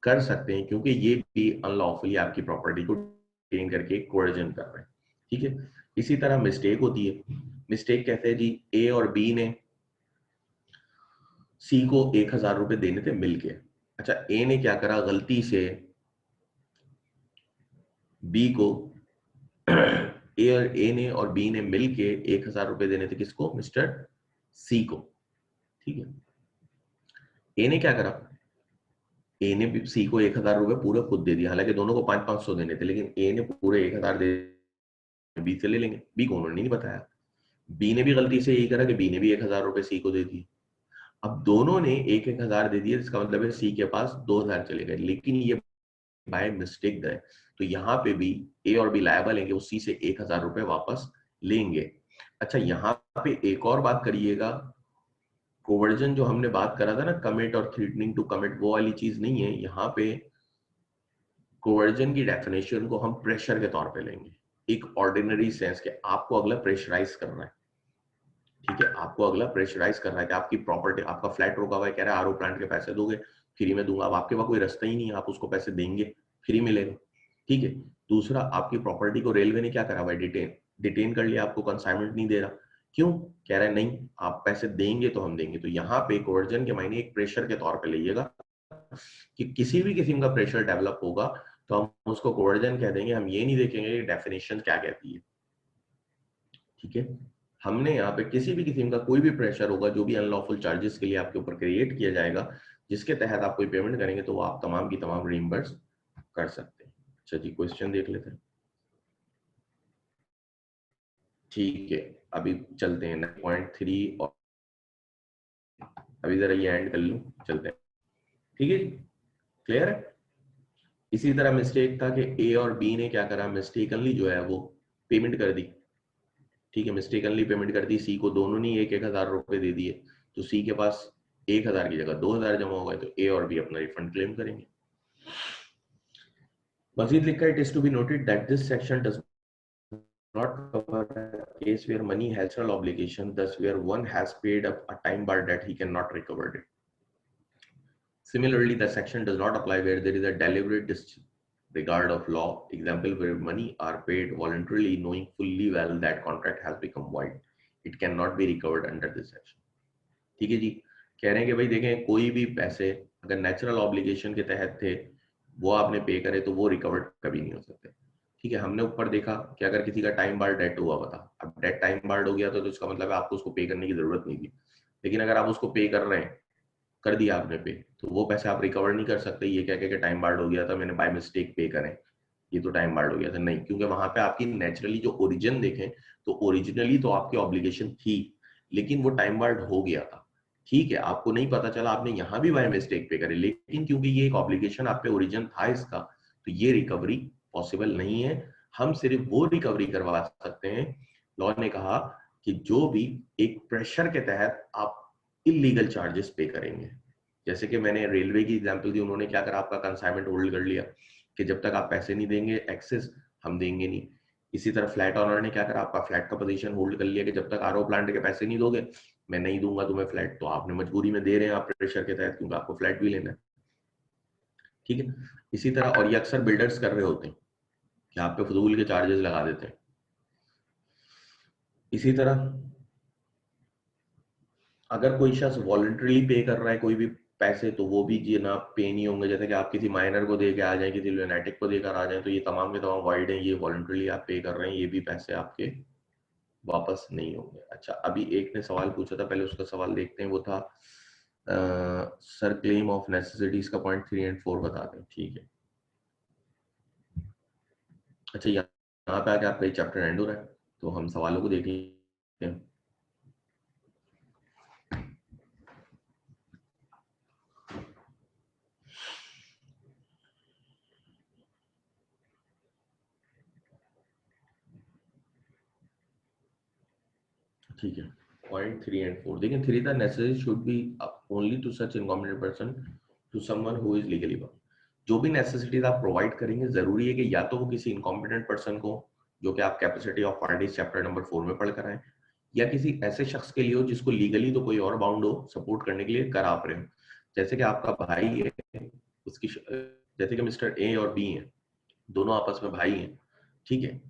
कर सकते हैं, क्योंकि ये भी अनलॉफुली आपकी प्रॉपर्टी को टेन करके कोर्जन कर रहे हैं। ठीक है, इसी तरह मिस्टेक होती है। मिस्टेक कहते हैं जी, ए और बी ने सी को 1000 रुपए देने थे मिलके। अच्छा, ए ने क्या करा, गलती से बी को ए ने और बी ने मिलके 1000 रुपए देने थे किसको, मिस्टर सी को। ठीक है, ए ने क्या करा, ए ने सी को 1000 रुपए पूरे खुद दे दिया, हालांकि दोनों को 500 देने थे, लेकिन ए ने पूरे 1000 दे, बी से ले लेंगे, बी को उन्होंने नहीं बताया। बी ने भी गलती से यही करा कि बी ने भी 1000 रुपए सी को दे दिए। अब दोनों ने 1,000 दे दिए, इसका मतलब है सी के पास 2000 चले गए, लेकिन ये बाय मिस्टेक गए, तो यहाँ पे भी ए और बी लायबल है कि वो सी से 1000 रुपए वापस लेंगे। अच्छा, यहाँ पे एक और बात करिएगा, कोवर्जन जो हमने बात करा था ना, कमिट और थ्रेटनिंग टू कमिट, वो वाली चीज नहीं है। यहाँ पे कोवर्जन की डेफिनेशन को हम प्रेशर के तौर पे लेंगे, एक ऑर्डिनरी सेंस के, आपको अगला प्रेशराइज करना है। ठीक है, आपको अगला प्रेशराइज करना है कि आपकी प्रॉपर्टी, आपका फ्लैट रोका हुआ है, कह रहा है आरओ प्लांट के पैसे दोगे, फ्री में दूंगा। अब आपके पास कोई रास्ता ही नहीं है, आप उसको पैसे देंगे, फ्री मिलेगा। ठीक है, दूसरा, आपकी प्रॉपर्टी को रेलवे ने क्या करा हुआ है, डिटेन कर लिया, आपको कंसाइनमेंट नहीं दे रहा। क्यों? कह रहा है नहीं आप पैसे देंगे तो हम देंगे। तो यहाँ पे कोवर्जन के मायने एक प्रेशर के तौर पे लीजिएगा कि किसी भी किस्म का प्रेशर डेवलप होगा तो हम उसको कोवर्जन कह देंगे, हम ये नहीं देखेंगे कि डेफिनेशन क्या कहती है। ठीक है, हमने यहाँ पे किसी भी किस्म का कोई भी प्रेशर होगा जो भी अनलॉफुल चार्जेस के लिए आपके ऊपर क्रिएट किया जाएगा, जिसके तहत आप कोई पेमेंट करेंगे, तो वो आप तमाम की तमाम रीइंबर्स कर सकते हैं। अच्छा जी, क्वेश्चन देख लेते हैं। ठीक है, अभी चलते हैं 9.3 और अभी जरा ये एंड कर लूं, चलते हैं। ठीक है, क्लियर है। इसी तरह मिस्टेक था कि ए और बी ने क्या करा, मिस्टेकनली जो है वो पेमेंट कर दी। ठीक है, मिस्टेकनली पेमेंट कर दी, सी को दोनों ने 1,000 रुपए दे दिए, तो सी के पास 1000 की जगह 2000 जमा हो गए तो ए और बी अपना रिफंड क्लेम करेंगे। मजीद लिखा है, it is to be noted that this section does not cover a case where money has no obligation, thus where one has paid up a time bar that he cannot recover it. Similarly, the section does not apply where there is a deliberate disregard of law. Example, where money are paid voluntarily knowing fully well that contract has become void. It cannot be recovered under this section. ठीक है जी, कह रहे हैं कि भाई देखें कोई भी पैसे अगर नेचुरल ऑब्लिगेशन के तहत थे वो आपने पे करे तो वो रिकवर्ड कभी नहीं हो सकते। ठीक है, हमने ऊपर देखा कि अगर किसी का टाइम बार डेट हुआ था, अब डेट टाइम बार्ड हो गया तो इसका मतलब है आपको उसको पे करने की जरूरत नहीं थी, लेकिन अगर आप उसको पे कर रहे हैं, कर दिया आपने पे, तो वो पैसे आप रिकवर नहीं कर सकते ये कह के टाइम बार्ड हो गया था, मैंने बाय मिस्टेक पे करें, ये तो टाइम बार्ड हो गया था। नहीं, क्योंकि वहां पे आपकी नेचुरली जो ओरिजिन देखें तो ओरिजिनली तो आपकी ऑब्लिगेशन थी, लेकिन वो टाइम बार्ड हो गया था। ठीक है, आपको नहीं पता चला, आपने यहाँ भी बाय मिस्टेक पे करे, लेकिन क्योंकि ये एक ऑब्लिगेशन आप पे ओरिजिन था इसका, तो ये रिकवरी पॉसिबल नहीं है। हम सिर्फ वो रिकवरी करवा सकते हैं, लॉ ने कहा कि जो भी एक प्रेशर के तहत आप इलीगल चार्जेस पे करेंगे। जैसे कि मैंने रेलवे की एग्जांपल दी, उन्होंने क्या करा, आपका कंसाइनमेंट होल्ड कर लिया कि जब तक आप पैसे नहीं देंगे एक्सेस हम देंगे नहीं। इसी तरह फ्लैट ऑनर ने क्या करा, आपका फ्लैट का पोजीशन होल्ड कर लिया कि जब तक आरओ प्लांट के पैसे नहीं दोगे मैं नहीं दूंगा तुम्हें फ्लैट, तो आपने मजबूरी में दे रहे हैं आप प्रेशर के तहत, क्योंकि आपको फ्लैट भी लेना है। ठीक है, इसी तरह, और ये अक्सर बिल्डर्स कर रहे होते हैं कि आप पे फजूल के चार्जेस लगा देते हैं। इसी तरह अगर कोई शख्स वॉलंटरीली पे कर रहा है कोई भी पैसे, तो वो भी जी ना पे नहीं होंगे। जैसे कि आप किसी माइनर को दे के आ जाए, किसी लुनेटिक को देकर आ जाए, तो ये तमाम के तमाम वाइड हैं, ये वॉलंटरीली आप पे कर रहे हैं, ये भी पैसे आपके वापस नहीं होंगे। अच्छा, अभी एक ने सवाल पूछा था, पहले उसका सवाल देखते हैं। वो था सर क्लेम ऑफ नेसेसिटीज का पॉइंट 3 और 4 बता दें। ठीक है, अच्छा यहाँ पे आके आपका चैप्टर एंड हो रहा है, तो हम सवालों को देख लेते हैं। ठीक है, पॉइंट 3 और 4 देखें। 3 the necessity should be only to such incompetent person to someone who is legally bound. जो भी नेसेसिटीज आप प्रोवाइड करेंगे जरूरी है कि या तो वो किसी इनकॉम्पिटेंट पर्सन को, जो कि आप capacity of parties chapter number 4 में पढ़ कर आए, या किसी ऐसे शख्स के लिए हो जिसको लीगली तो कोई और बाउंड हो सपोर्ट करने के लिए कर आप रहे हो। जैसे कि आपका भाई है, उसकी जैसे कि मिस्टर ए और बी हैं, दोनों आपस में भाई हैं। ठीक है,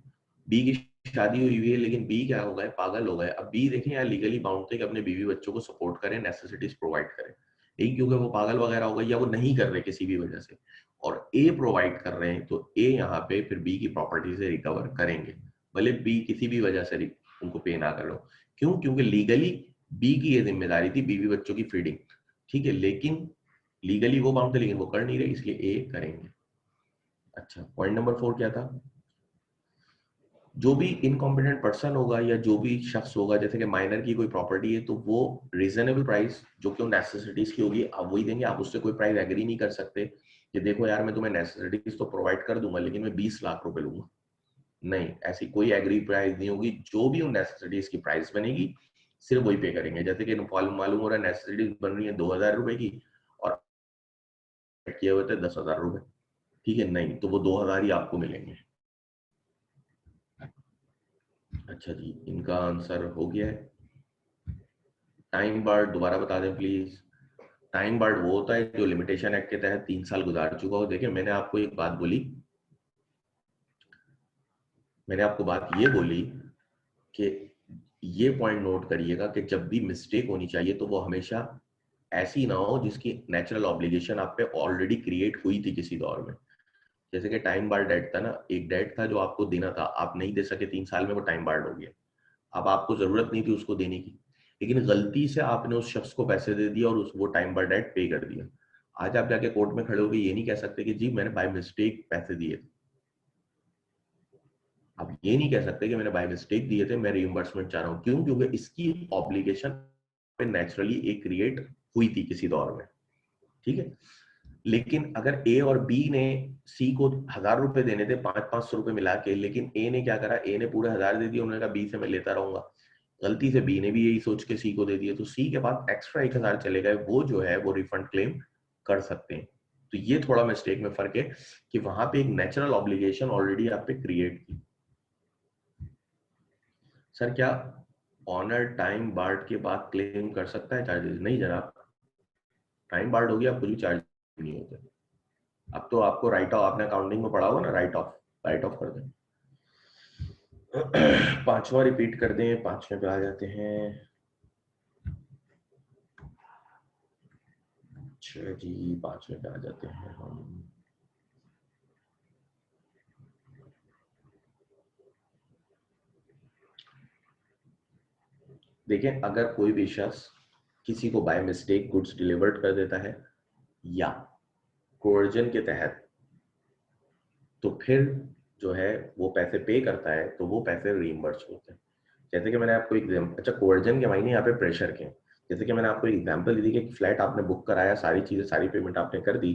बी की शादी हुई है, लेकिन बी क्या हो गए, पागल हो गए। अब बी देखें यार लीगली बाउंड थे कि अपने बीवी बच्चों को सपोर्ट करें, नेसेसिटीज प्रोवाइड करें, लेकिन क्योंकि वो पागल वगैरह हो गए या वो नहीं कर रहे किसी भी वजह से, और ए प्रोवाइड कर रहे हैं, तो ए यहाँ पे फिर बी की प्रॉपर्टी से रिकवर करेंगे, भले बी किसी भी वजह से उनको पे ना कर लो। क्यों? क्योंकि लीगली बी की ये जिम्मेदारी थी बीवी बच्चों की फीडिंग। ठीक है, लेकिन लीगली वो बाउंड थे, लेकिन वो कर नहीं रहे, इसलिए ए करेंगे। अच्छा, पॉइंट नंबर 4 क्या था? जो भी इनकॉम्पिटेंट पर्सन होगा या जो भी शख्स होगा, जैसे कि माइनर की कोई प्रॉपर्टी है, तो वो रीजनेबल प्राइस जो कि नेसेसिटीज की होगी आप वही देंगे। आप उससे कोई प्राइस एग्री नहीं कर सकते कि देखो यार मैं तुम्हें नेसेसिटीज तो प्रोवाइड कर दूंगा लेकिन मैं 20 लाख रुपए लूंगा। नहीं, ऐसी कोई एग्री प्राइस नहीं होगी। जो भी उन नेसेसिटीज की प्राइस बनेगी सिर्फ वही पे करेंगे। जैसे कि मालूम हो रहा है नेसेसिटीज बन रही है 2000 रुपए की और किए हुए थे 10,000 रुपए। ठीक है, नहीं तो वो 2000 ही आपको मिलेंगे। अच्छा जी, इनका आंसर हो गया है। टाइम बार्ड दोबारा बता दें प्लीज। टाइम बार्ड वो होता है जो लिमिटेशन एक्ट के तहत 3 साल गुजार चुका हो। देखिए, मैंने आपको एक बात बोली, मैंने आपको बात ये बोली कि ये पॉइंट नोट करिएगा कि जब भी मिस्टेक होनी चाहिए तो वो हमेशा ऐसी ना हो जिसकी नेचुरल ऑब्लिगेशन आप पे ऑलरेडी क्रिएट हुई थी किसी दौर में। जैसे कि टाइम बार्ड डेट था ना, एक डेट था जो आपको देना था, आप नहीं दे सके 3 साल में, वो टाइम बार्ड हो गया। अब आपको जरूरत नहीं थी उसको देने की, लेकिन गलती से आपने उस शख्स को पैसे दे दिया और वो टाइम बाय डेट पे कर दिया। आज आप जाके कोर्ट में खड़े होकर ये नहीं कह सकते कि जी मैंने बाय मिस्टेक पैसे दिए थे। आप ये नहीं कह सकते कि मैंने बाय मिस्टेक दिए थे, मैं रिइंबर्समेंट चाह रहा हूं। क्यों? क्योंकि इसकी ऑब्लिगेशन पे नेचुरली एक क्रिएट हुई थी किसी दौर में। ठीक है, लेकिन अगर ए और बी ने सी को 1000 रुपए देने थे, 500-500 रुपए मिला के, लेकिन ए ने क्या करा, ए ने पूरे 1000 दे दिए, उन्होंने कहा बी से मैं लेता रहूंगा। गलती से बी ने भी यही सोच के सी को दे दिया, तो सी के पास एक्स्ट्रा 1,000 चले गए, वो जो है वो रिफंड क्लेम कर सकते हैं। तो ये थोड़ा मिस्टेक में फर्क है कि वहां पे एक नेचुरल ऑब्लिगेशन ऑलरेडी आप पे क्रिएट की। सर क्या ऑनर टाइम बार्ड के बाद क्लेम कर सकता है चार्जेस? नहीं जनाब, टाइम बार्ड हो गया, आप कुछ भी चार्ज नहीं होते। अब तो आपको राइट ऑफ, आपने अकाउंटिंग में पढ़ा होगा ना, राइट ऑफ कर दें। पांचवा रिपीट कर दें, पांचवें पे आ जाते हैं। अच्छा जी, पांचवें पे आ जाते हैं हम। देखिए, अगर कोई भी शख्स किसी को बाय मिस्टेक गुड्स डिलीवर्ड कर देता है या कोर्जन के तहत, तो फिर जो है वो पैसे पे करता है, तो वो पैसे रीइंबर्स होते हैं। जैसे कि मैंने आपको एग्जाम्पल, अच्छा कोर्जन के मायने यहाँ पे प्रेशर के, जैसे कि मैंने आपको एग्जांपल दी कि फ्लैट आपने बुक कराया, सारी चीजें, सारी पेमेंट आपने कर दी,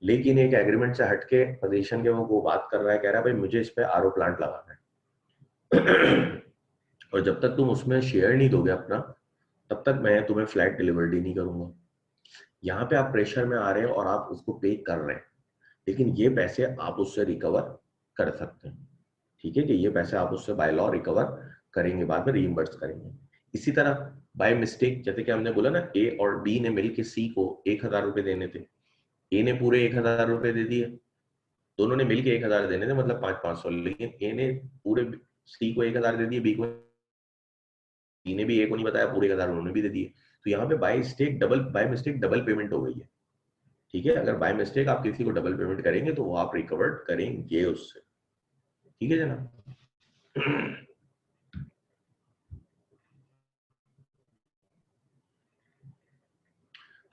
लेकिन एक एग्रीमेंट से हटके पोजीशन के वो बात कर रहा है, कह रहा है भाई मुझे इस पे आरओ प्लांट लगाना है और जब तक तुम उसमें शेयर नहीं दोगे अपना, तब तक मैं तुम्हें फ्लैट डिलीवर्ड ही नहीं करूंगा। यहाँ पे आप प्रेशर में आ रहे हैं और आप उसको पे कर रहे हैं, लेकिन ये पैसे आप उससे रिकवर कर सकते हैं। ठीक है कि ये पैसे आप उससे बाय लॉ रिकवर करेंगे, बाद में रीइंबर्स करेंगे। इसी तरह बाय मिस्टेक, जैसे कि हमने बोला ना, ए और बी ने मिलकर सी को 1,000 रुपए देने थे, ए ने पूरे 1,000 रुपए दे दिए, दोनों ने मिलकर 1,000 देने थे, मतलब 500, लेकिन ए ने पूरे सी को 1,000 दे दिए, बी ने भी ए को नहीं बताया, पूरे 1,000 उन्होंने भी दे दिए। तो यहाँ पे बाय मिस्टेक डबल पेमेंट हो गई है। ठीक है, अगर बाय मिस्टेक आप किसी को डबल पेमेंट करेंगे तो वो आप रिकवर्ड करेंगे उससे। ठीक है जनाब।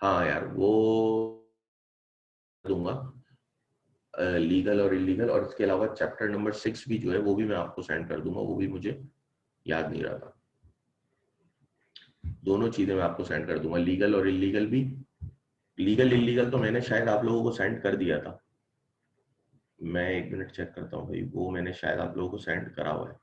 हाँ यार, वो दूंगा लीगल और इलीगल, और इसके अलावा चैप्टर नंबर 6 भी जो है वो भी मैं आपको सेंड कर दूंगा, वो भी मुझे याद नहीं रहा था। दोनों चीजें मैं आपको सेंड कर दूंगा, लीगल और इलीगल भी। लीगल इलीगल तो मैंने शायद आप लोगों को सेंड कर दिया था, मैं एक मिनट चेक करता हूँ भाई, वो मैंने शायद आप लोगों को सेंड करा हुआ है।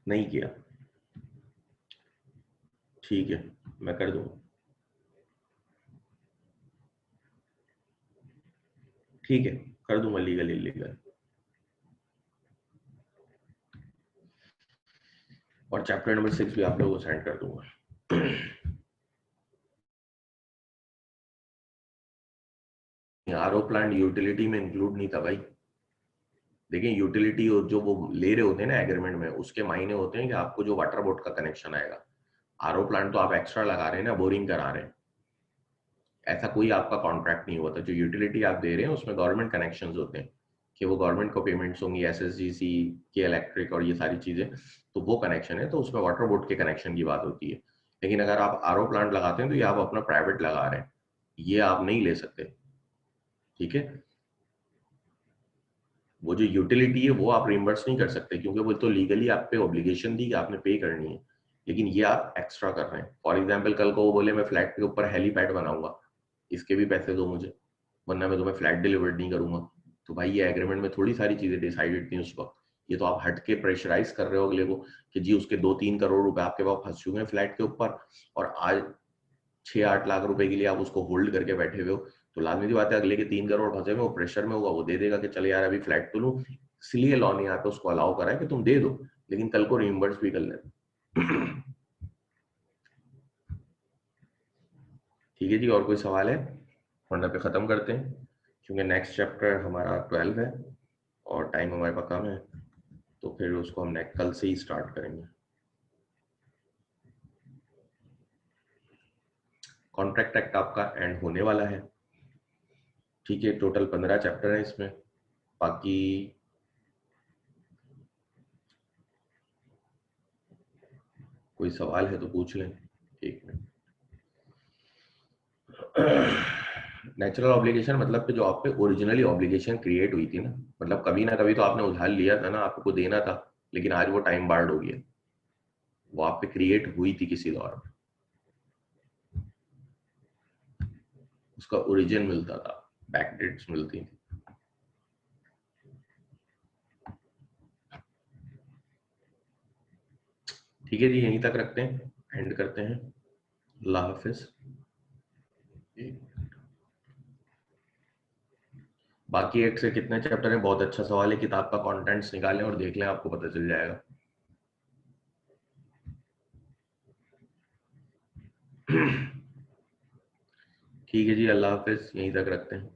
नहीं किया? ठीक है, मैं कर दूंगा। ठीक है, कर दूंगा लीगल इलीगल, और चैप्टर नंबर 6 भी आप लोगों को सेंड कर दूंगा। आरओ प्लांट यूटिलिटी में इंक्लूड नहीं था भाई। देखिए, यूटिलिटी जो वो ले रहे होते हैं ना एग्रीमेंट में, उसके मायने होते हैं कि आपको जो वाटर बोर्ड का कनेक्शन आएगा। आरओ प्लांट तो आप एक्स्ट्रा लगा रहे हैं ना, बोरिंग करा रहे हैं, ऐसा कोई आपका कॉन्ट्रैक्ट नहीं होता। जो यूटिलिटी आप दे रहे हैं उसमें गवर्नमेंट कनेक्शंस होते हैं, कि वो गवर्नमेंट को पेमेंट्स होंगी, एसएसजीसी के इलेक्ट्रिक और ये सारी चीजें, तो वो कनेक्शन है, तो उसमें वाटर बोर्ड के कनेक्शन की बात होती है। लेकिन अगर आप आरओ प्लांट लगाते हैं तो ये आप अपना प्राइवेट लगा रहे हैं, ये आप नहीं ले सकते। ठीक है, वो जो यूटिलिटी है वो आप रिम्बर्स नहीं कर सकते, क्योंकि वो तो लीगली आप पे ऑब्लिगेशन दी कि आपने पे करनी है, लेकिन ये आप एक्स्ट्रा कर रहे हैं। फॉर एग्जाम्पल, कल को वो बोले मैं फ्लैट के ऊपर हेलीपैड बनाऊंगा, इसके भी पैसे दो मुझे, वरना मैं तुम्हें फ्लैट डिलीवर्ड नहीं करूंगा। तो भाई ये एग्रीमेंट में थोड़ी सारी चीजें डिसाइडेड थी उस वक्त, ये तो आप हट के प्रेशराइज कर रहे हो अगले को कि जी उसके 2-3 करोड़ रुपए आपके पास फंस चुके हैं फ्लैट के ऊपर, और आज 6-8 लाख रुपए के लिए आप उसको होल्ड करके बैठे हुए हो। तो लाजमी सी बात है, अगले के 3 करोड़ फंसे हुए, वो प्रेशर में होगा, वो दे देगा कि चले यार अभी फ्लैट तो लूं, इसलिए लॉ ने यहाँ पे उसको अलाउ करा है कि तुम दे दो, लेकिन कल को रिइंबर्स भी कर लेना। ठीक है जी, और कोई सवाल है? वरना पे खत्म करते हैं, क्योंकि नेक्स्ट चैप्टर हमारा 12 है और टाइम हमारे पास कम है, तो फिर उसको हम कल से ही स्टार्ट करेंगे। कॉन्ट्रैक्ट एक्ट आपका एंड होने वाला है। ठीक है, टोटल 15 चैप्टर है इसमें, बाकी कोई सवाल है तो पूछ लें। एक मिनट। नेचुरल ऑब्लिगेशन मतलब कि जो आप पे ओरिजिनली ऑब्लिगेशन क्रिएट हुई थी ना, मतलब कभी ना कभी तो आपने उधार लिया था ना, आपको देना था, लेकिन आज वो टाइम बार्ड हो गया, वो आप पे क्रिएट हुई थी किसी दौर में, उसका ओरिजिन मिलता था, बैकडेट्स मिलती थी। ठीक है जी, यहीं तक रखते हैं, एंड करते हैं। अल्लाह हाफिज। बाकी एक से कितने चैप्टर है, बहुत अच्छा सवाल है, किताब का कंटेंट्स निकालें और देख लें, आपको पता चल जाएगा। ठीक है जी, अल्लाह हाफिज, यहीं तक रखते हैं।